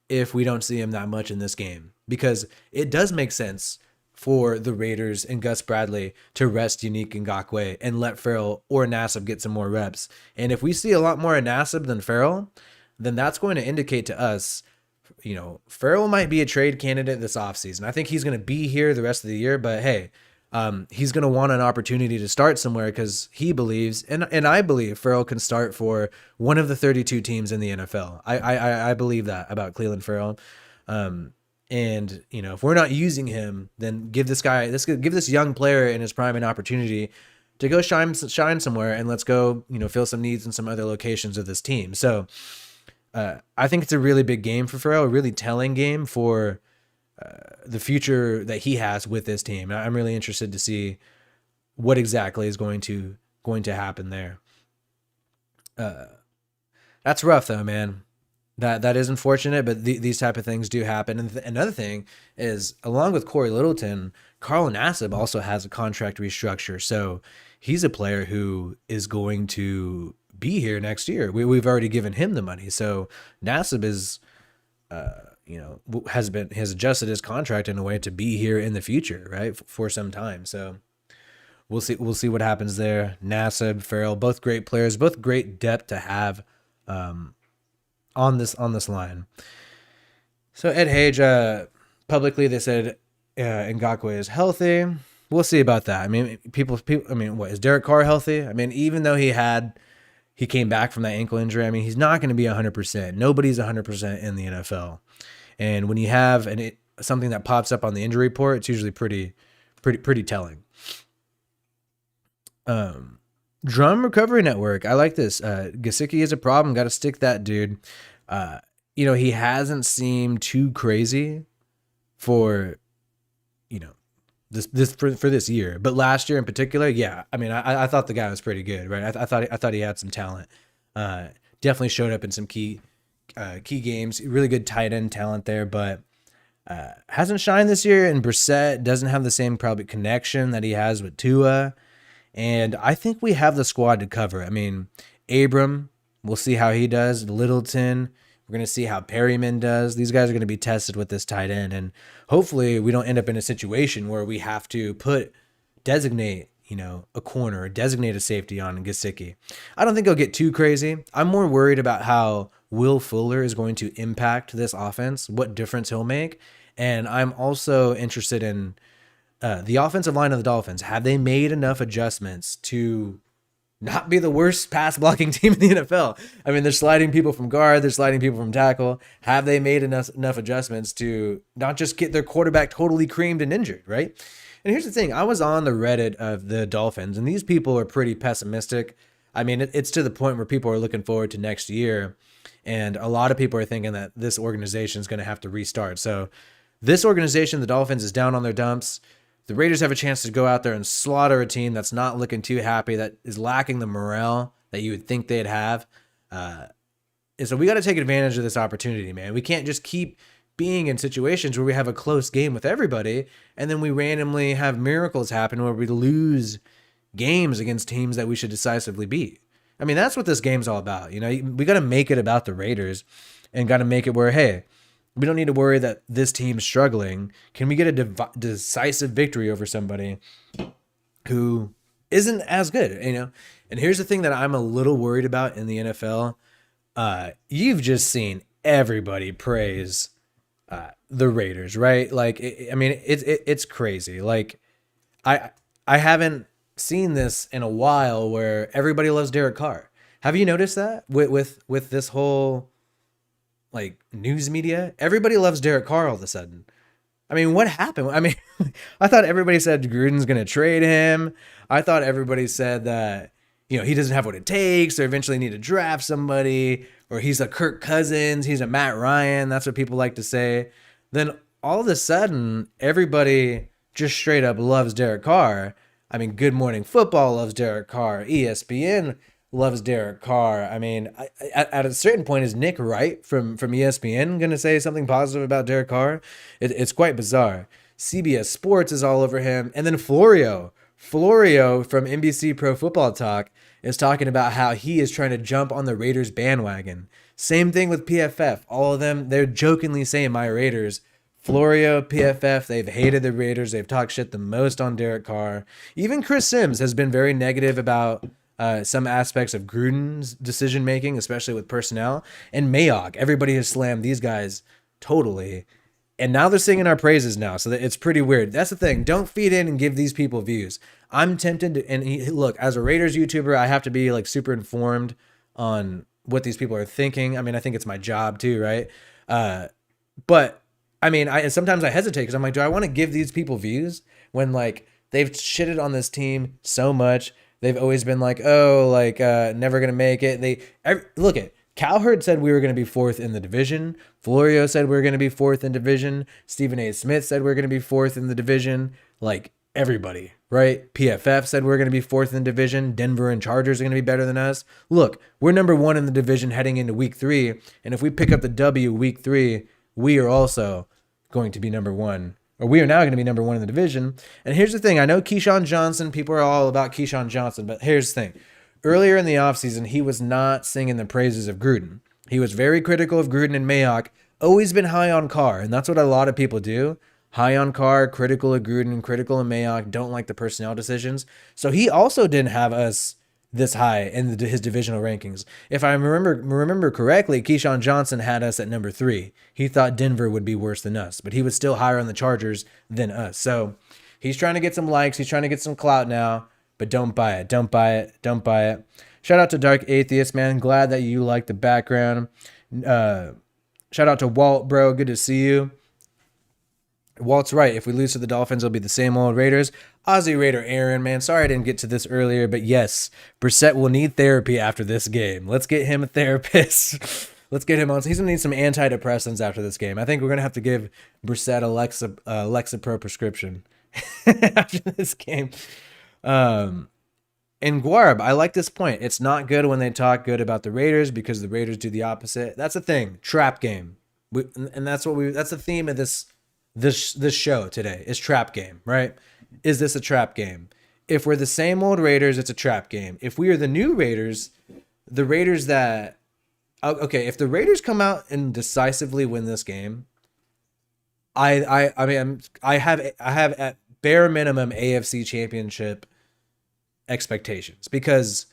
S1: if we don't see him that much in this game? Because it does make sense for the Raiders and Gus Bradley to rest Unique Ngakoue and let Ferrell or Nassib get some more reps. And if we see a lot more of Nassib than Ferrell, then that's going to indicate to us, Ferrell might be a trade candidate this offseason. I think he's going to be here the rest of the year, but hey, he's going to want an opportunity to start somewhere because he believes, and I believe Ferrell can start for one of the 32 teams in the NFL. I believe that about Cleveland Ferrell. And, if we're not using him, then give this young player in his prime an opportunity to go shine somewhere, and let's go, fill some needs in some other locations of this team. So I think it's a really big game for Ferrell, a really telling game for the future that he has with this team. I'm really interested to see what exactly is going to happen there. That's rough though, man. That is unfortunate, but these type of things do happen. And another thing is, along with Corey Littleton, Carl Nassib also has a contract restructure. So he's a player who is going to be here next year. We've already given him the money. So Nassib is, has adjusted his contract in a way to be here in the future, right, for some time. So we'll see what happens there. Nassib, Farrell, both great players, both great depth to have on this line. So Ed Hage, publicly they said Ngakoue is healthy. We'll see about that. I mean, people. I mean, what is Derek Carr healthy? I mean, even though he came back from that ankle injury, I mean, he's not going to be 100%. Nobody's 100% in the NFL. And when you have something that pops up on the injury report, it's usually pretty telling. Drum Recovery Network. I like this. Gesicki is a problem. Got to stick that dude. He hasn't seemed too crazy for, for this year, but last year in particular, yeah. I mean, I thought the guy was pretty good, right? I thought he had some talent. Definitely showed up in some key games. Really good tight end talent there, but hasn't shined this year. And Brissett doesn't have the same probably connection that he has with Tua. And I think we have the squad to cover. I mean, Abram, we'll see how he does. Littleton, we're going to see how Perryman does. These guys are going to be tested with this tight end. And hopefully we don't end up in a situation where we have to designate, a corner or designate a safety on Gesicki. I don't think he'll get too crazy. I'm more worried about how Will Fuller is going to impact this offense, what difference he'll make. And I'm also interested in the offensive line of the Dolphins. Have they made enough adjustments to not be the worst pass blocking team in the NFL? I mean, they're sliding people from guard, they're sliding people from tackle. Have they made enough adjustments to not just get their quarterback totally creamed and injured, right? And here's the thing. I was on the Reddit of the Dolphins, and these people are pretty pessimistic. I mean, it's to the point where people are looking forward to next year, and a lot of people are thinking that this organization is going to have to restart. So this organization, the Dolphins, is down on their dumps. The Raiders have a chance to go out there and slaughter a team that's not looking too happy, that is lacking the morale that you would think they'd have. And so we got to take advantage of this opportunity, man. We can't just keep being in situations where we have a close game with everybody and then we randomly have miracles happen where we lose games against teams that we should decisively beat. I mean, that's what this game's all about. We got to make it about the Raiders and got to make it where, hey, we don't need to worry that this team's struggling. Can we get a decisive victory over somebody who isn't as good, And here's the thing that I'm a little worried about in the NFL. You've just seen everybody praise the Raiders, right? Like, it's crazy. Like, I haven't seen this in a while where everybody loves Derek Carr. Have you noticed that with this whole news media? Everybody loves Derek Carr all of a sudden. I mean, what happened? I mean, I thought everybody said Gruden's going to trade him. I thought everybody said that, he doesn't have what it takes, or eventually need to draft somebody, or he's a Kirk Cousins, he's a Matt Ryan. That's what people like to say. Then all of a sudden, everybody just straight up loves Derek Carr. I mean, Good Morning Football loves Derek Carr. ESPN loves Derek Carr. I mean, at a certain point, is Nick Wright from ESPN going to say something positive about Derek Carr? It's quite bizarre. CBS Sports is all over him. And then Florio from NBC Pro Football Talk is talking about how he is trying to jump on the Raiders bandwagon. Same thing with PFF. All of them, they're jokingly saying my Raiders. Florio, PFF, they've hated the Raiders. They've talked shit the most on Derek Carr. Even Chris Sims has been very negative about some aspects of Gruden's decision-making, especially with personnel. And Mayock, everybody has slammed these guys totally. And now they're singing our praises now, so that it's pretty weird. That's the thing. Don't feed in and give these people views. I'm tempted to, and look, as a Raiders YouTuber, I have to be super informed on what these people are thinking. I mean, I think it's my job too, right? But I mean, sometimes I hesitate because I'm like, do I want to give these people views when they've shitted on this team so much? They've always been never gonna make it. Look at Cowherd said we were going to be fourth in the division. Florio said we were going to be fourth in division. Stephen A. Smith said we are going to be fourth in the division. Everybody, right? PFF said we're going to be fourth in the division. Denver and Chargers are going to be better than us. Look, we're number one in the division heading into week 3. And if we pick up the W week 3, we are also going to be number one. Or we are now going to be number one in the division. And here's the thing. I know Keyshawn Johnson. People are all about Keyshawn Johnson. But here's the thing. Earlier in the offseason, he was not singing the praises of Gruden. He was very critical of Gruden and Mayock always been high on Carr, and that's what a lot of people do. High on Carr, critical of Gruden, critical of Mayock, don't like the personnel decisions. So he also didn't have us this high in his divisional rankings. If I remember correctly, Keyshawn Johnson had us at number 3. He thought Denver would be worse than us, but he was still higher on the Chargers than us. So he's trying to get some likes. He's trying to get some clout now, but don't buy it. Don't buy it. Don't buy it. Shout out to Dark Atheist, man. Glad that you like the background. Shout out to Walt, bro. Good to see you. Walt's right. If we lose to the Dolphins, it'll be the same old Raiders. Aussie Raider Aaron, man. Sorry I didn't get to this earlier, but yes, Brissett will need therapy after this game. Let's get him a therapist. Let's get him on. He's going to need some antidepressants after this game. I think we're going to have to give Brissett a Lexapro prescription after this game. And Guarb, I like this point. It's not good when they talk good about the Raiders because the Raiders do the opposite. That's the thing. Trap game. And that's the theme of this show today is trap game, right? Is this a trap game? If we're the same old Raiders, it's a trap game. If we are the new Raiders, the Raiders that, okay, if the Raiders come out and decisively win this game, I have at bare minimum AFC Championship expectations, because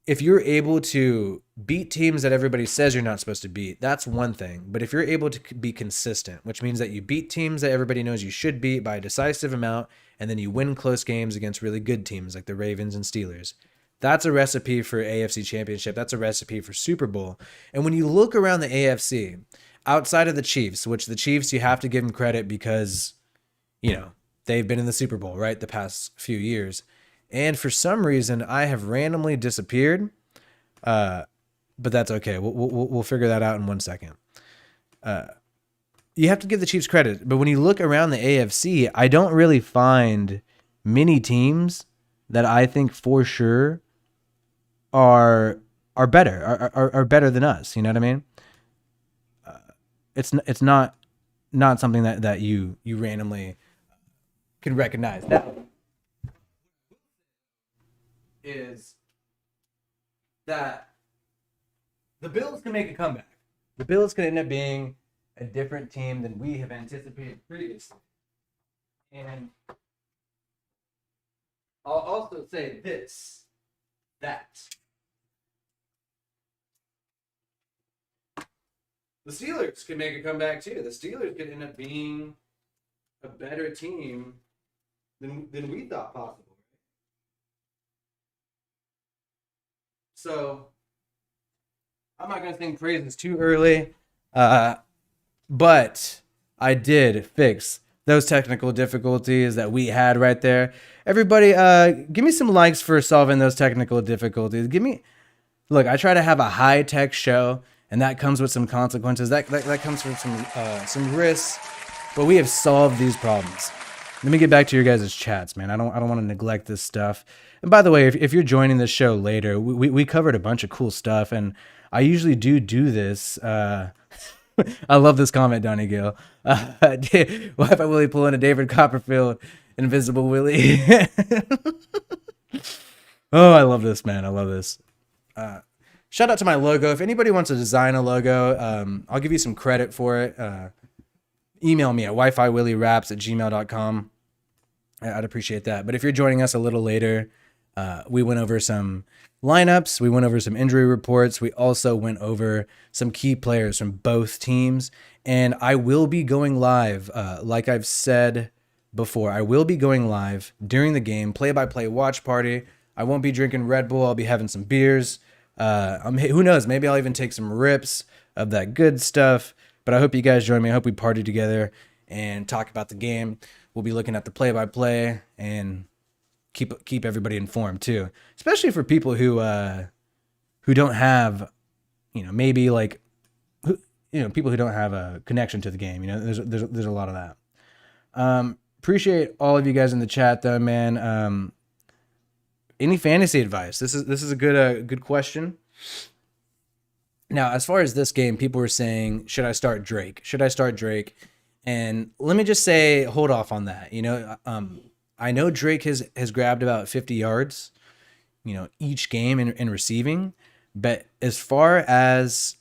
S1: if you're able to beat teams that everybody says you're not supposed to beat, that's one thing. But if you're able to be consistent, which means that you beat teams that everybody knows you should beat by a decisive amount, and then you win close games against really good teams like the Ravens and Steelers, that's a recipe for AFC Championship. That's a recipe for Super Bowl. And when you look around the AFC, outside of the Chiefs, which the Chiefs, you have to give them credit because, they've been in the Super Bowl, right, the past few years. And for some reason, I have randomly disappeared, but that's okay. We'll figure that out in 1 second. You have to give the Chiefs credit, but when you look around the AFC, I don't really find many teams that I think for sure are better than us. You know what I mean? It's not something that you randomly can recognize. Now, is that the Bills can make a comeback. The Bills could end up being a different team than we have anticipated previously. And I'll also say that the Steelers could make a comeback too. The Steelers could end up being a better team than we thought possible. So I'm not going to sing praises too early, but I did fix those technical difficulties that we had right there. Everybody, give me some likes for solving those technical difficulties. Look, I try to have a high-tech show, and that comes with some consequences. That comes with some risks, but we have solved these problems. Let me get back to your guys' chats, man. I don't want to neglect this stuff. And by the way, if you're joining this show later, we covered a bunch of cool stuff, and I usually do this. I love this comment, Donnie Gill. WiFiWillie pulling a David Copperfield, Invisible Willie. Oh, I love this, man. I love this. Shout out to my logo. If anybody wants to design a logo, I'll give you some credit for it. Email me at WiFiWillieRaps@gmail.com. I'd appreciate that. But if you're joining us a little later, we went over some lineups. We went over some injury reports. We also went over some key players from both teams. And I will be going live, like I've said before. I will be going live during the game, play-by-play watch party. I won't be drinking Red Bull. I'll be having some beers. Who knows? Maybe I'll even take some rips of that good stuff. But I hope you guys join me. I hope we party together and talk about the game. We'll be looking at the play-by-play and keep everybody informed too, especially for people who don't have, maybe like, people who don't have a connection to the game. There's a lot of that. Appreciate all of you guys in the chat though, man. Any fantasy advice? This is a good question. Now, as far as this game, people were saying, should I start Drake? Should I start Drake? And let me just say, hold off on that. I know Drake has grabbed about 50 yards, each game in receiving. But as far as,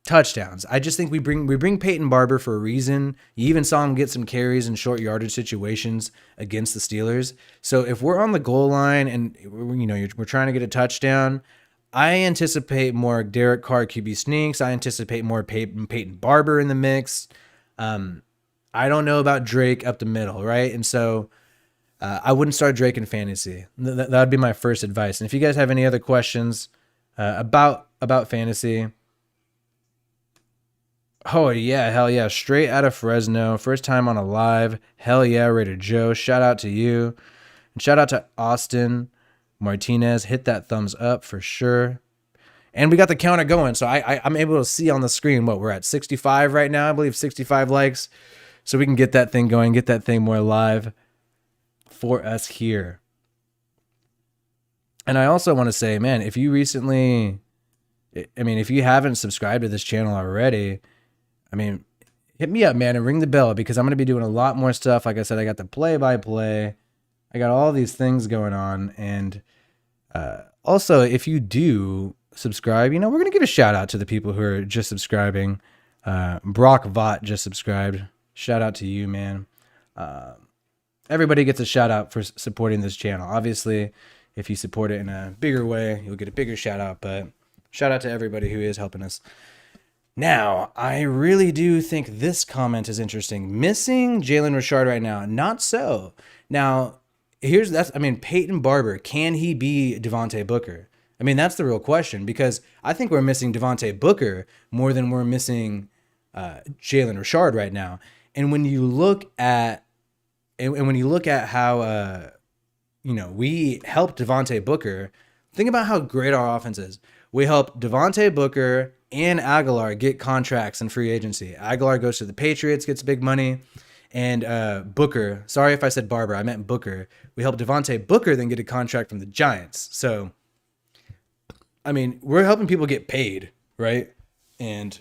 S1: touchdowns. I just think we bring Peyton Barber for a reason. You even saw him get some carries in short yardage situations against the Steelers. So if we're on the goal line and we're trying to get a touchdown, I anticipate more Derek Carr QB sneaks. I anticipate more Peyton Barber in the mix. I don't know about Drake up the middle, right? And so I wouldn't start Drake in fantasy. That would be my first advice. And if you guys have any other questions about fantasy, oh yeah, hell yeah, straight out of Fresno, first time on a live, hell yeah, Raider Joe, shout out to you, and shout out to Austin Martinez, hit that thumbs up for sure. And we got the counter going, so I'm able to see on the screen what we're at, 65 right now, I believe 65 likes, so we can get that thing going, get that thing more live for us here. And I also want to say, man, if you haven't subscribed to this channel already, hit me up, man, and ring the bell, because I'm going to be doing a lot more stuff. Like I said, I got the play-by-play. I got all these things going on. And also, if you do subscribe, we're going to give a shout out to the people who are just subscribing. Brock Vaught just subscribed. Shout out to you, man. Everybody gets a shout out for supporting this channel. Obviously, if you support it in a bigger way, you'll get a bigger shout out, but shout out to everybody who is helping us. Now, I really do think this comment is interesting. Missing Jalen Richard right now. Not so. Now, Peyton Barber, can he be Devontae Booker? That's the real question, because I think we're missing Devontae Booker more than we're missing Jalen Richard right now. And when you look at how we helped Devontae Booker, think about how great our offense is. We helped Devontae Booker and Aguilar get contracts in free agency. Aguilar goes to the Patriots, gets big money, and Booker, sorry if I said Barber, I meant Booker. We helped Devontae Booker then get a contract from the Giants. So, we're helping people get paid, right? And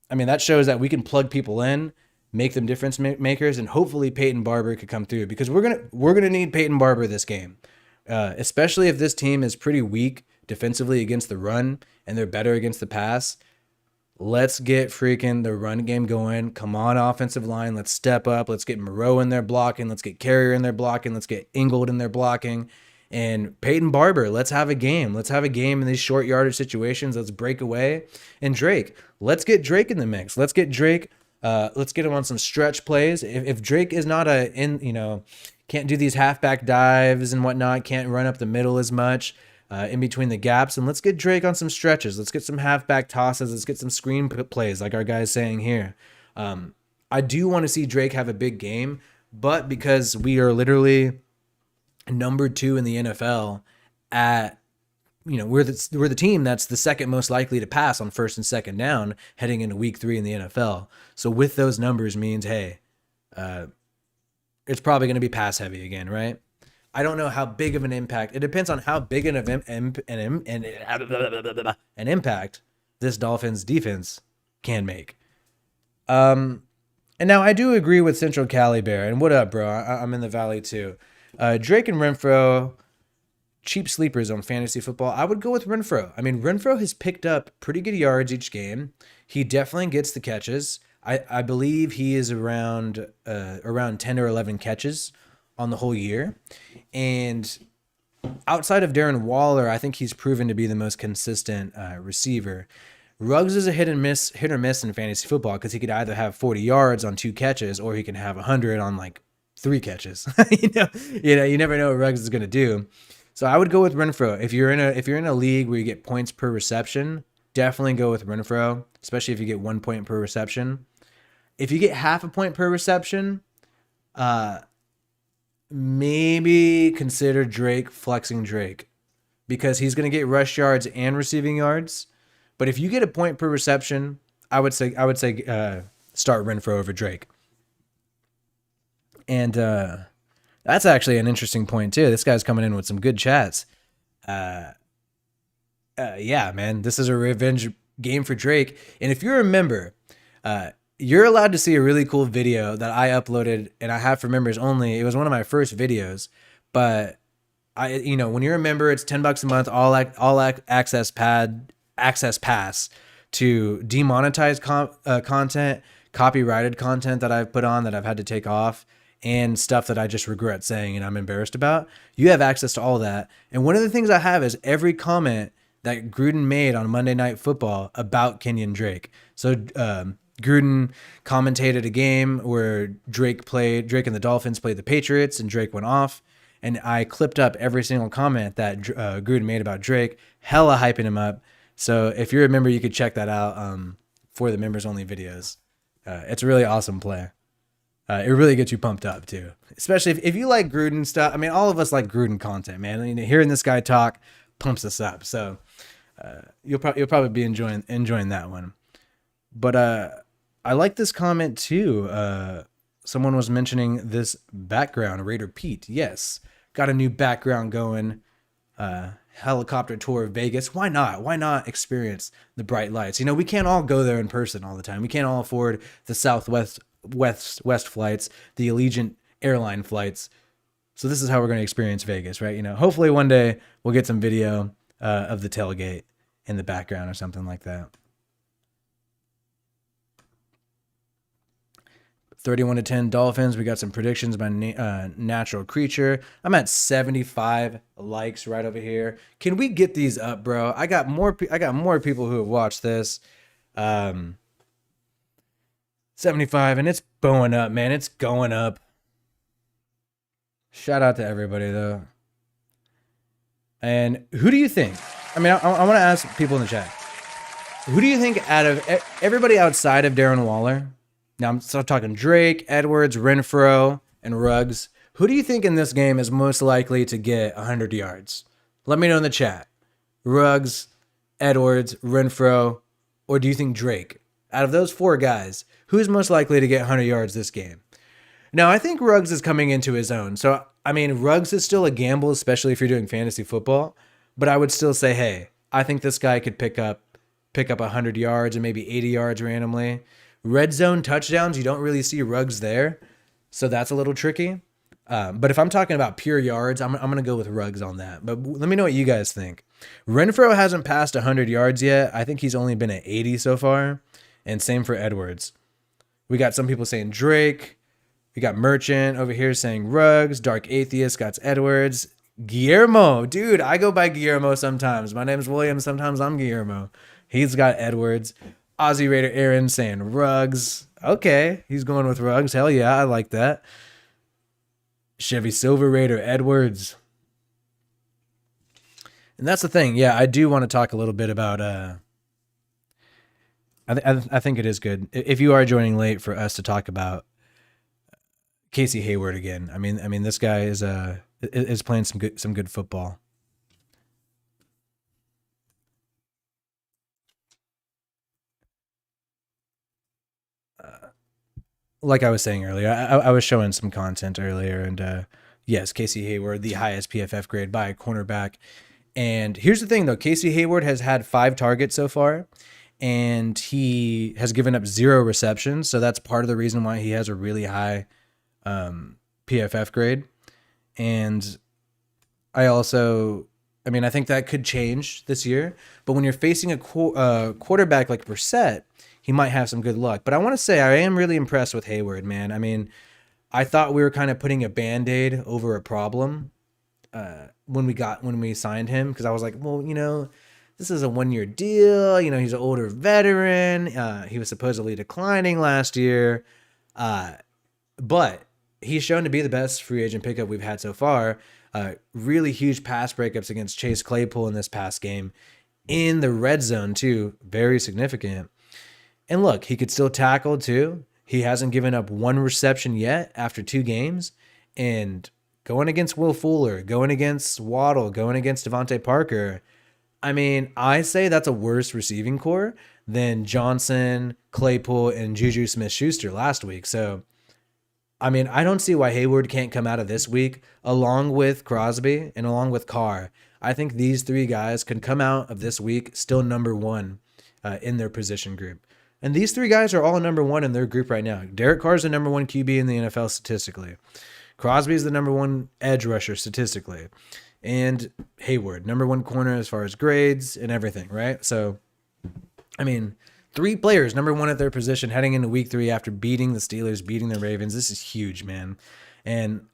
S1: that shows that we can plug people in, make them difference makers, and hopefully Peyton Barber could come through, because we're gonna need Peyton Barber this game, especially if this team is pretty weak defensively against the run and they're better against the pass. Let's get freaking the run game going. Come on, offensive line, let's step up. Let's get Moreau in there blocking. Let's get Carrier in there blocking. Let's get Ingold in there blocking. And Peyton Barber, let's have a game. Let's have a game in these short yardage situations. Let's break away. And Drake, let's get Drake in the mix. Let's get Drake. Let's get him on some stretch plays. If Drake is not can't do these halfback dives and whatnot, can't run up the middle as much in between the gaps, and let's get Drake on some stretches. Let's get some halfback tosses. Let's get some screen plays like our guy's saying here. I do want to see Drake have a big game, but because we are literally number 2 in the NFL at, we're the team that's the second most likely to pass on first and second down heading into week 3 in the NFL. So with those numbers means, hey, it's probably going to be pass heavy again, right? I don't know how big of an impact. It depends on how big an impact this Dolphins defense can make. And now I do agree with Central Cali Bear. And what up, bro? I'm in the Valley too. Drake and Renfro, cheap sleepers on fantasy football. I would go with Renfro. Renfro has picked up pretty good yards each game. He definitely gets the catches. I believe he is around 10 or 11 catches on the whole year. And outside of Darren Waller, I think he's proven to be the most consistent receiver. Ruggs is a hit or miss in fantasy football, because he could either have 40 yards on 2 catches, or he can have 100 on like 3 catches. You never know what Ruggs is going to do. So I would go with Renfro. If you're in a league where you get points per reception, definitely go with Renfro, especially if you get 1 point per reception. If you get half a point per reception, maybe consider flexing Drake, because he's going to get rush yards and receiving yards. But if you get a point per reception, I would say start Renfro over Drake. And that's actually an interesting point too. This guy's coming in with some good chats. Yeah, man, this is a revenge game for Drake. And if you remember, you're allowed to see a really cool video that I uploaded, and I have for members only. It was one of my first videos, but when you're a member, it's $10 a month, all access pass to demonetize content, copyrighted content that I've put on that I've had to take off, and stuff that I just regret saying and I'm embarrassed about. You have access to all that. And one of the things I have is every comment that Gruden made on Monday Night Football about Kenyon Drake. So Gruden commentated a game where Drake and the Dolphins played the Patriots, and Drake went off. And I clipped up every single comment that Gruden made about Drake, hella hyping him up. So if you're a member, you could check that out for the members only videos. It's a really awesome play. It really gets you pumped up too, especially if you like Gruden stuff. I mean, all of us like Gruden content, man. I mean, hearing this guy talk pumps us up. So you'll probably be enjoying that one. But I like this comment too. Someone was mentioning this background, Raider Pete. Yes, got a new background going. Helicopter tour of Vegas. Why not? Why not experience the bright lights? You know, we can't all go there in person all the time. We can't all afford the Southwest West flights, the Allegiant airline flights. So this is how we're going to experience Vegas, right? You know, hopefully one day we'll get some video of the tailgate in the background or something like that. 31-10 Dolphins. We got some predictions by Natural Creature. I'm at 75 likes right over here. Can we get these up, bro? I got more people who have watched this. 75, and it's going up, man. It's going up. Shout out to everybody though. And who do you think? I mean, I want to ask people in the chat. Who do you think out of everybody outside of Darren Waller? Now I'm still talking Drake, Edwards, Renfro, and Ruggs. Who do you think in this game is most likely to get 100 yards? Let me know in the chat. Ruggs, Edwards, Renfro, or do you think Drake? Out of those four guys, who's most likely to get 100 yards this game? Now, I think Ruggs is coming into his own. So, I mean, Ruggs is still a gamble, especially if you're doing fantasy football. But I would still say, hey, I think this guy could pick up 100 yards and maybe 80 yards randomly. Red zone touchdowns, you don't really see Ruggs there. So that's a little tricky. But if I'm talking about pure yards, I'm going to go with Ruggs on that. But let me know what you guys think. Renfro hasn't passed 100 yards yet. I think he's only been at 80 so far. And same for Edwards. We got some people saying Drake. We got Merchant over here saying Ruggs. Dark Atheist got Edwards. Guillermo. Dude, I go by Guillermo sometimes. My name's William. Sometimes I'm Guillermo. He's got Edwards. Aussie Raider Aaron saying Ruggs. Okay, he's going with Ruggs. Hell yeah, I like that. Chevy Silver Raider Edwards. And that's the thing. Yeah, I do want to talk a little bit about... I think it is good if you are joining late for us to talk about Casey Hayward again. I mean, this guy is playing some good football. Like I was saying earlier, I was showing some content earlier, and yes, Casey Hayward, the highest PFF grade by a cornerback. And here's the thing, though: Casey Hayward has had 5 targets so far. And he has given up 0 receptions. So that's part of the reason why he has a really high PFF grade. And I think that could change this year. But when you're facing a quarterback like Brissett, he might have some good luck. But I want to say I am really impressed with Hayward, man. I mean, I thought we were kind of putting a Band-Aid over a problem when we signed him. Because I was like, well, you know, this is a 1-year deal. You know, he's an older veteran. He was supposedly declining last year. But he's shown to be the best free agent pickup we've had so far. Really huge pass breakups against Chase Claypool in this past game. In the red zone, too. Very significant. And look, he could still tackle, too. He hasn't given up 1 reception yet after 2 games. And going against Will Fuller, going against Waddle, going against Devontae Parker... I mean, I say that's a worse receiving core than Johnson, Claypool, and Juju Smith-Schuster last week. So, I mean, I don't see why Hayward can't come out of this week along with Crosby and along with Carr. I think these 3 guys can come out of this week still number 1 in their position group. And these 3 guys are all number 1 in their group right now. Derek Carr is the number 1 QB in the NFL statistically. Crosby is the number 1 edge rusher statistically. And Hayward, number 1 corner as far as grades and everything, right? So I mean, 3 players, number 1 at their position, heading into week 3 after beating the Steelers, beating the Ravens. This is huge, man. And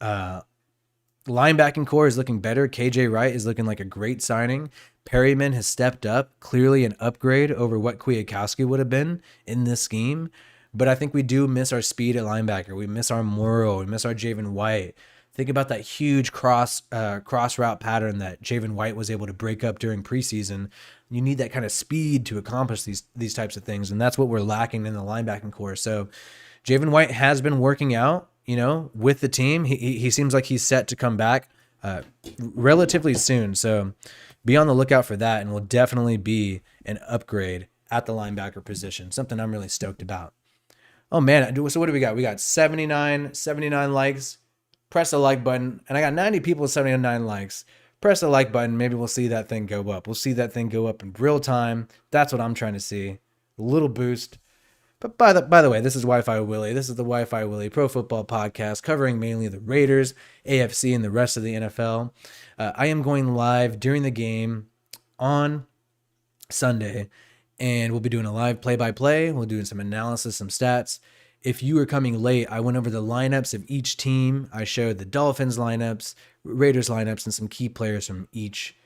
S1: linebacking core is looking better. KJ Wright is looking like a great signing. Perryman has stepped up, clearly an upgrade over what Kwiatkowski would have been in this scheme. But I think we do miss our speed at linebacker. We miss our Morrow. We miss our Javen White. Think about that huge cross route pattern that Javen White was able to break up during preseason. You need that kind of speed to accomplish these types of things, and that's what we're lacking in the linebacking core. So Javen White has been working out, with the team. He seems like he's set to come back relatively soon. So be on the lookout for that, and will definitely be an upgrade at the linebacker position, something I'm really stoked about. Oh, man. So what do we got? We got 79 likes. Press the like button. And I got 90 people with 79 likes. Press the like button. Maybe we'll see that thing go up. We'll see that thing go up in real time. That's what I'm trying to see. A little boost. But by the way, this is WiFiWillie. This is the WiFiWillie Pro Football Podcast, covering mainly the Raiders, AFC, and the rest of the NFL. I am going live during the game on Sunday, and we'll be doing a live play-by-play. We'll do some analysis, some stats. If you were coming late, I went over the lineups of each team. I showed the Dolphins lineups, Raiders lineups, and some key players from each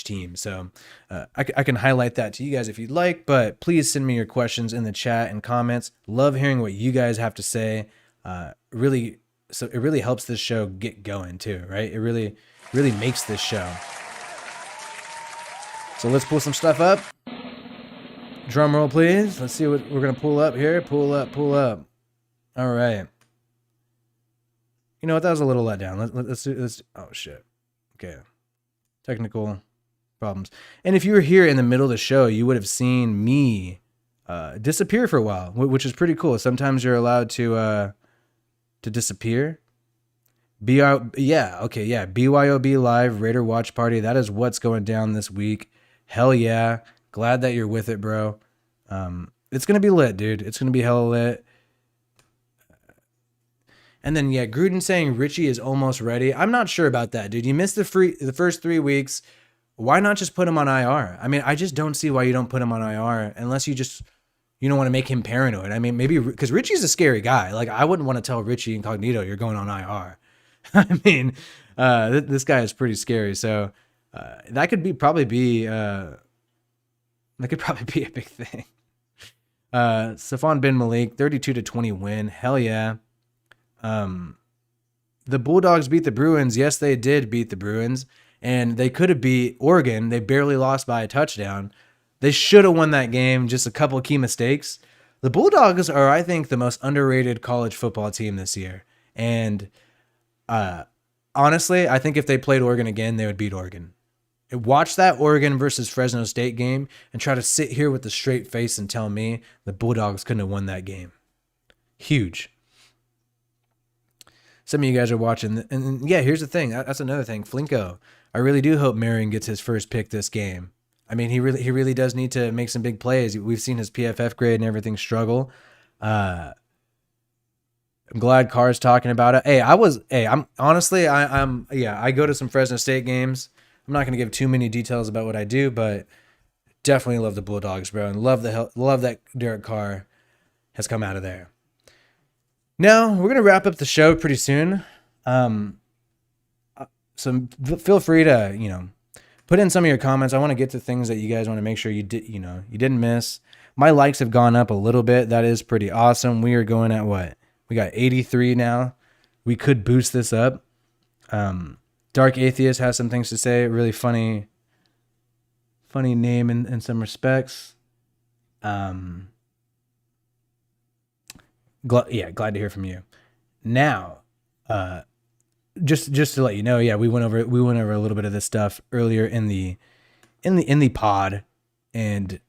S1: team. So I can highlight that to you guys if you'd like, but please send me your questions in the chat and comments. Love hearing what you guys have to say. So it really helps this show get going too, right? It really makes this show. So let's pull some stuff up. Drum roll, please. Let's see what we're going to pull up here. Pull up. All right. You know what? That was a little letdown. Let's do this. Oh, shit. Okay. Technical problems. And if you were here in the middle of the show, you would have seen me disappear for a while, which is pretty cool. Sometimes you're allowed to disappear. BYOB Live Raider Watch Party. That is what's going down this week. Hell yeah. Glad that you're with it, bro. It's going to be lit, dude. It's going to be hella lit. And then, Gruden saying Richie is almost ready. I'm not sure about that, dude. You missed the first 3 weeks. Why not just put him on IR? I mean, I just don't see why you don't put him on IR unless you don't want to make him paranoid. I mean, maybe because Richie's a scary guy. Like, I wouldn't want to tell Richie Incognito you're going on IR. I mean, this guy is pretty scary. So that could probably be a big thing. Safon bin Malik, 32-20 win. Hell yeah. The Bulldogs beat the Bruins. Yes, they did beat the Bruins. And they could have beat Oregon. They barely lost by a touchdown. They should have won that game. Just a couple of key mistakes. The Bulldogs are, I think, the most underrated college football team this year. And honestly, I think if they played Oregon again, they would beat Oregon. Watch that Oregon versus Fresno State game and try to sit here with a straight face and tell me the Bulldogs couldn't have won that game. Huge. Some of you guys are watching. And here's the thing. That's another thing. Flinko, I really do hope Marion gets his first pick this game. I mean, he really does need to make some big plays. We've seen his PFF grade and everything struggle. I'm glad Carr's talking about it. I go to some Fresno State games. I'm not going to give too many details about what I do, but definitely love the Bulldogs, bro, and love that Derek Carr has come out of there. Now, we're going to wrap up the show pretty soon. So feel free to, put in some of your comments. I want to get to things that you guys want to make sure you didn't miss. My likes have gone up a little bit. That is pretty awesome. We are going at what? We got 83 now. We could boost this up. Dark Atheist has some things to say. Really funny name in some respects. Glad to hear from you. Now, just to let you know, we went over a little bit of this stuff earlier in the pod, and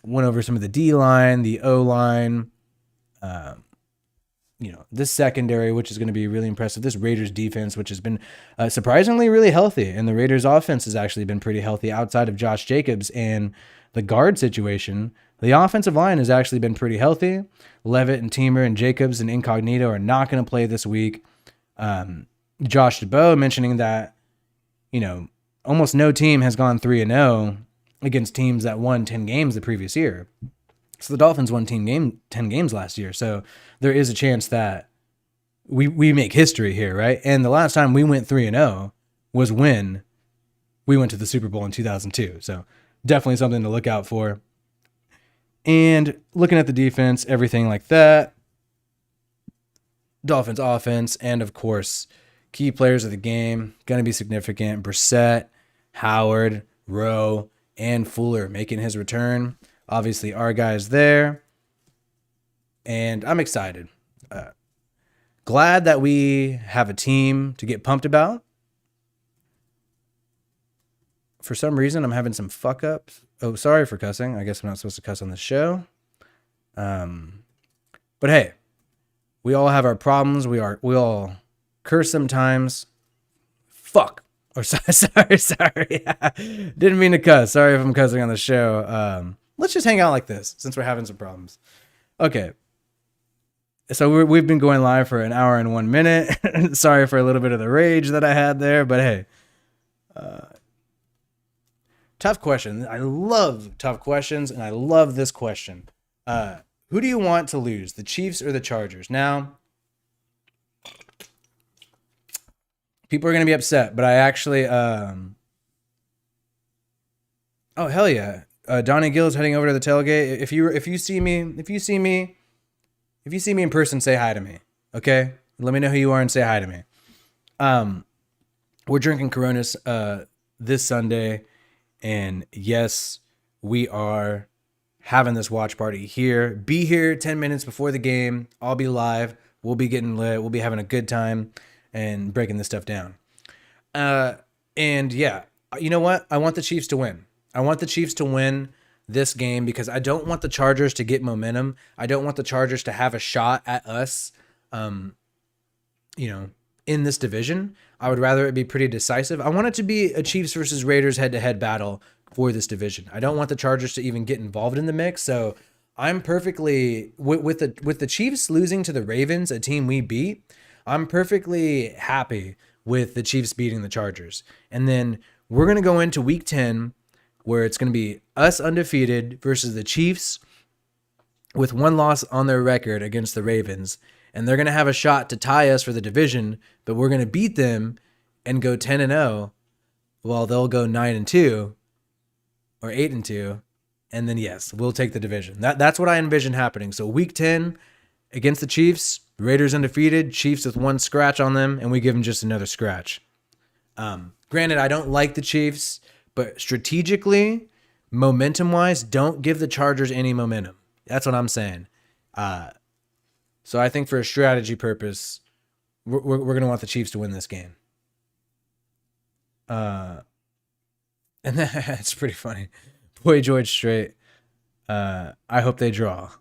S1: went over some of the D line, the O line, this secondary, which is going to be really impressive. This Raiders defense, which has been surprisingly really healthy, and the Raiders offense has actually been pretty healthy outside of Josh Jacobs and the guard situation. The offensive line has actually been pretty healthy. Levitt and Teamer and Jacobs and Incognito are not going to play this week. Josh DeBow mentioning that, almost no team has gone 3-0 against teams that won 10 games the previous year. So the Dolphins won 10 games last year. So there is a chance that we make history here, right? And the last time we went 3-0 was when we went to the Super Bowl in 2002. So definitely something to look out for. And looking at the defense, everything like that. Dolphins offense, and of course, key players of the game, going to be significant. Brissett, Howard, Rowe, and Fuller making his return. Obviously, our guys there. And I'm excited. Glad that we have a team to get pumped about. For some reason, I'm having some fuck ups. Oh, sorry for cussing. I guess I'm not supposed to cuss on the show. But hey, we all have our problems. We all curse sometimes. Fuck. Or sorry. Didn't mean to cuss. Sorry if I'm cussing on the show. Let's just hang out like this since we're having some problems. Okay. So we've been going live for an hour and 1 minute. Sorry for a little bit of the rage that I had there, but hey. Tough question. I love tough questions, and I love this question. Who do you want to lose, the Chiefs or the Chargers? Now, people are going to be upset, but I actually... oh, hell yeah. Donnie Gill is heading over to the tailgate. If you see me in person, say hi to me. Okay? Let me know who you are and say hi to me. We're drinking Coronas this Sunday, and yes, we are having this watch party here. Be here 10 minutes before the game. I'll be live. We'll be getting lit. We'll be having a good time and breaking this stuff down. And yeah, you know what? I want the Chiefs to win. I want the Chiefs to win this game because I don't want the Chargers to get momentum. I don't want the Chargers to have a shot at us, in this division. I would rather it be pretty decisive. I want it to be a Chiefs versus Raiders head-to-head battle for this division. I don't want the Chargers to even get involved in the mix. So I'm perfectly with the Chiefs losing to the Ravens, a team we beat. I'm perfectly happy with the Chiefs beating the Chargers. And then we're going to go into week 10 where it's going to be us undefeated versus the Chiefs with one loss on their record against the Ravens. And they're going to have a shot to tie us for the division, but we're going to beat them and go 10-0 while they'll go 9-2 or 8-2. And then, yes, we'll take the division. That's what I envision happening. So week 10 against the Chiefs, Raiders undefeated, Chiefs with one scratch on them, and we give them just another scratch. Granted, I don't like the Chiefs, but strategically, momentum-wise, don't give the Chargers any momentum. That's what I'm saying. So I think for a strategy purpose, we're going to want the Chiefs to win this game. And that's pretty funny. Boy George Strait. I hope they draw.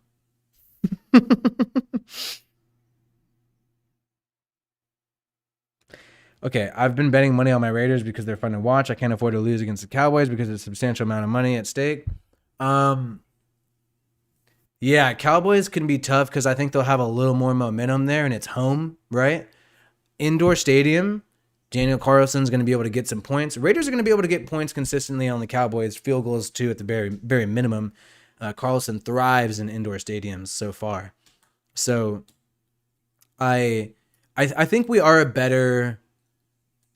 S1: Okay, I've been betting money on my Raiders because they're fun to watch. I can't afford to lose against the Cowboys because there's a substantial amount of money at stake. Yeah, Cowboys can be tough because I think they'll have a little more momentum there, and it's home, right? Indoor stadium. Daniel Carlson's going to be able to get some points. Raiders are going to be able to get points consistently on the Cowboys. Field goals, too, at the very, very minimum. Carlson thrives in indoor stadiums so far. So I think we are a better...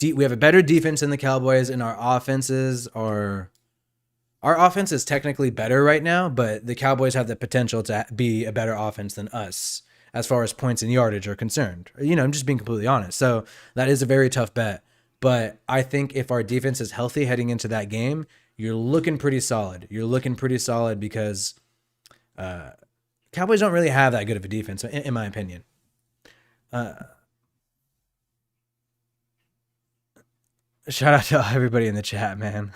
S1: we have a better defense than the Cowboys, and our offense is technically better right now, but the Cowboys have the potential to be a better offense than us as far as points and yardage are concerned. I'm just being completely honest. So that is a very tough bet. But I think if our defense is healthy heading into that game, you're looking pretty solid. You're looking pretty solid because Cowboys don't really have that good of a defense, in my opinion. Shout out to everybody in the chat, man.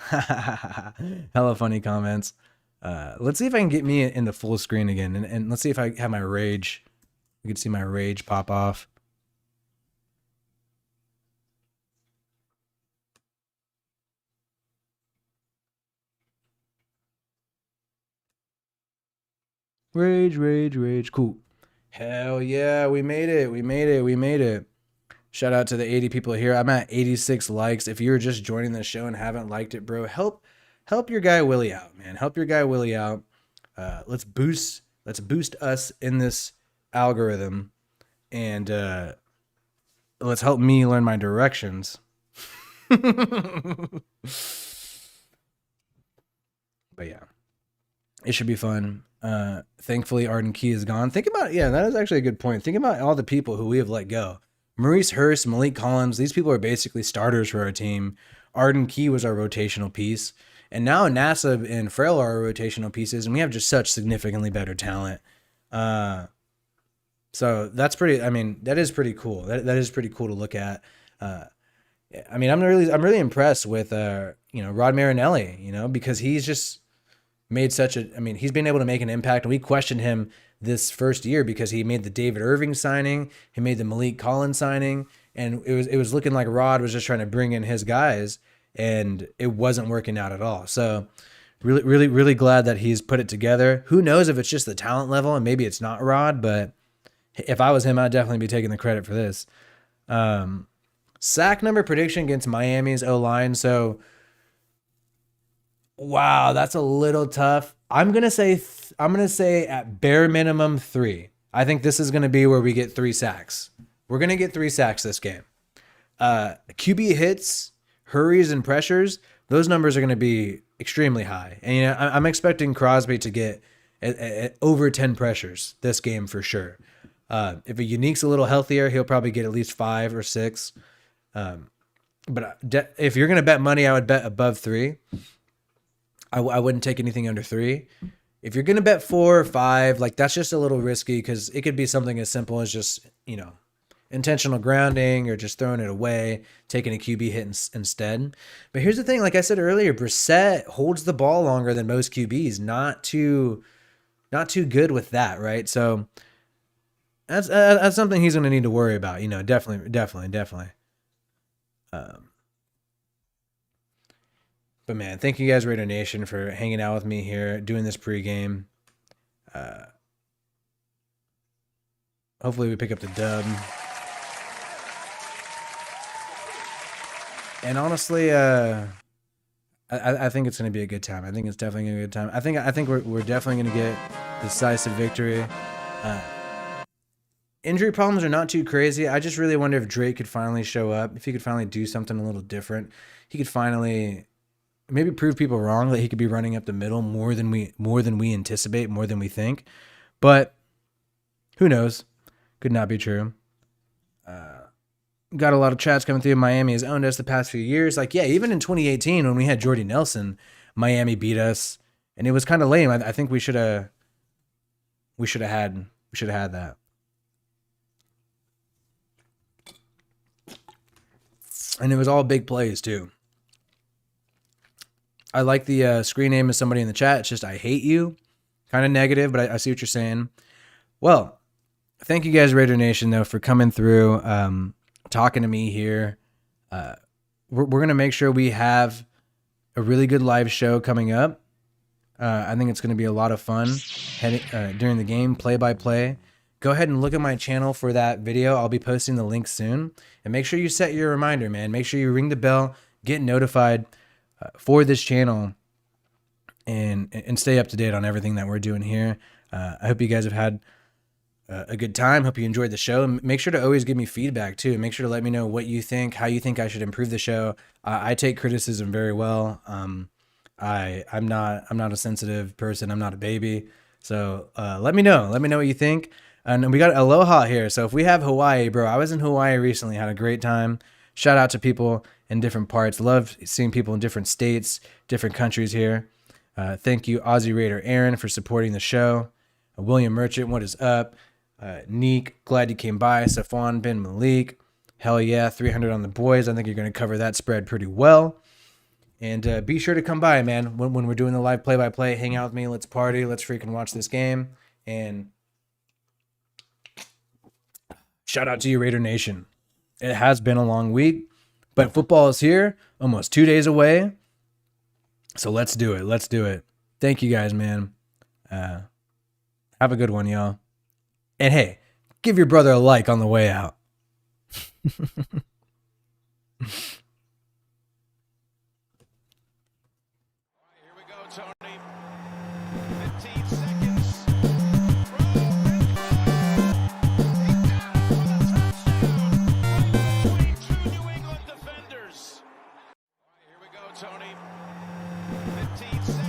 S1: Hella funny comments. Let's see if I can get me into full screen again. And let's see if I have my rage. You can see my rage pop off. Rage, rage, rage. Cool. Hell yeah, we made it. We made it. We made it. Shout out to the 80 people here. I'm at 86 likes. If you're just joining the show and haven't liked it, bro, help help your guy Willie out, man. Help your guy Willie out. Let's boost us in this algorithm, and let's help me learn my directions. But yeah, it should be fun. Thankfully, Arden Key is gone. Think about, yeah, that is actually a good point. Think about all the people who we have let go. Maurice Hurst, Malik Collins, these people are basically starters for our team. Arden Key was our rotational piece. And now NASA and Frail are our rotational pieces, and we have just such significantly better talent. So that's pretty, I mean, that is pretty cool. That is pretty cool to look at. I mean, I'm really impressed with, Rod Marinelli, because he's just made he's been able to make an impact. And we questioned him this first year because he made the David Irving signing, he made the Malik Collins signing, and it was looking like Rod was just trying to bring in his guys, and it wasn't working out at all. So really, really, really glad that he's put it together. Who knows if it's just the talent level and maybe it's not Rod, but if I was him, I'd definitely be taking the credit for this. Sack number prediction against Miami's O-line. So, wow, that's a little tough. I'm gonna say at bare minimum 3. I think this is gonna be where we get 3 sacks. We're gonna get 3 sacks this game. QB hits, hurries, and pressures. Those numbers are gonna be extremely high, and I'm expecting Crosby to get over 10 pressures this game for sure. If a Unique's a little healthier, he'll probably get at least 5 or 6. But if you're gonna bet money, I would bet above 3. I wouldn't take anything under 3. If you're gonna bet 4 or 5, like that's just a little risky because it could be something as simple as just intentional grounding or just throwing it away, taking a QB hit instead. But here's the thing, like I said earlier, Brissett holds the ball longer than most QBs. Not too good with that, right? So that's something he's gonna need to worry about. Definitely. But man, thank you guys, Raider Nation, for hanging out with me here, doing this pregame. Hopefully we pick up the dub. And honestly, I think it's going to be a good time. I think it's definitely a good time. I think we're definitely going to get decisive victory. Injury problems are not too crazy. I just really wonder if Drake could finally show up, if he could finally do something a little different. He could finally maybe prove people wrong that he could be running up the middle more than we anticipate, more than we think. But who knows? Could not be true. Got a lot of chats coming through. Miami has owned us the past few years. Like, yeah, even in 2018 when we had Jordy Nelson, Miami beat us, and it was kind of lame. I think we should have had that. And it was all big plays too. I like the screen name of somebody in the chat. It's just I hate you. Kind of negative, but I see what you're saying. Well, thank you guys, Raider Nation, though, for coming through, talking to me here. We're going to make sure we have a really good live show coming up. I think it's going to be a lot of fun during the game, play-by-play. Go ahead and look at my channel for that video. I'll be posting the link soon. And make sure you set your reminder, man. Make sure you ring the bell, get notified for this channel, and stay up to date on everything that we're doing here. I hope you guys have had a good time. Hope you enjoyed the show. Make sure to always give me feedback too. Make sure to let me know what you think, how you think I should improve the show. I take criticism very well. I'm not a sensitive person. I'm not a baby. So let me know. Let me know what you think. And we got Aloha here. So if we have Hawaii, bro, I was in Hawaii recently, had a great time. Shout out to people in different parts. Love seeing people in different states, different countries here. Thank you, Aussie Raider Aaron, for supporting the show. William Merchant, what is up? Neek, glad you came by. Safwan bin Malik, hell yeah, 300 on the boys. I think you're going to cover that spread pretty well. And be sure to come by, man, when we're doing the live play-by-play. Hang out with me. Let's party. Let's freaking watch this game. And shout out to you, Raider Nation. It has been a long week, but football is here, almost 2 days away. So let's do it. Let's do it. Thank you guys, man. Have a good one, y'all. And hey, give your brother a like on the way out.
S2: Tony. 15 seconds.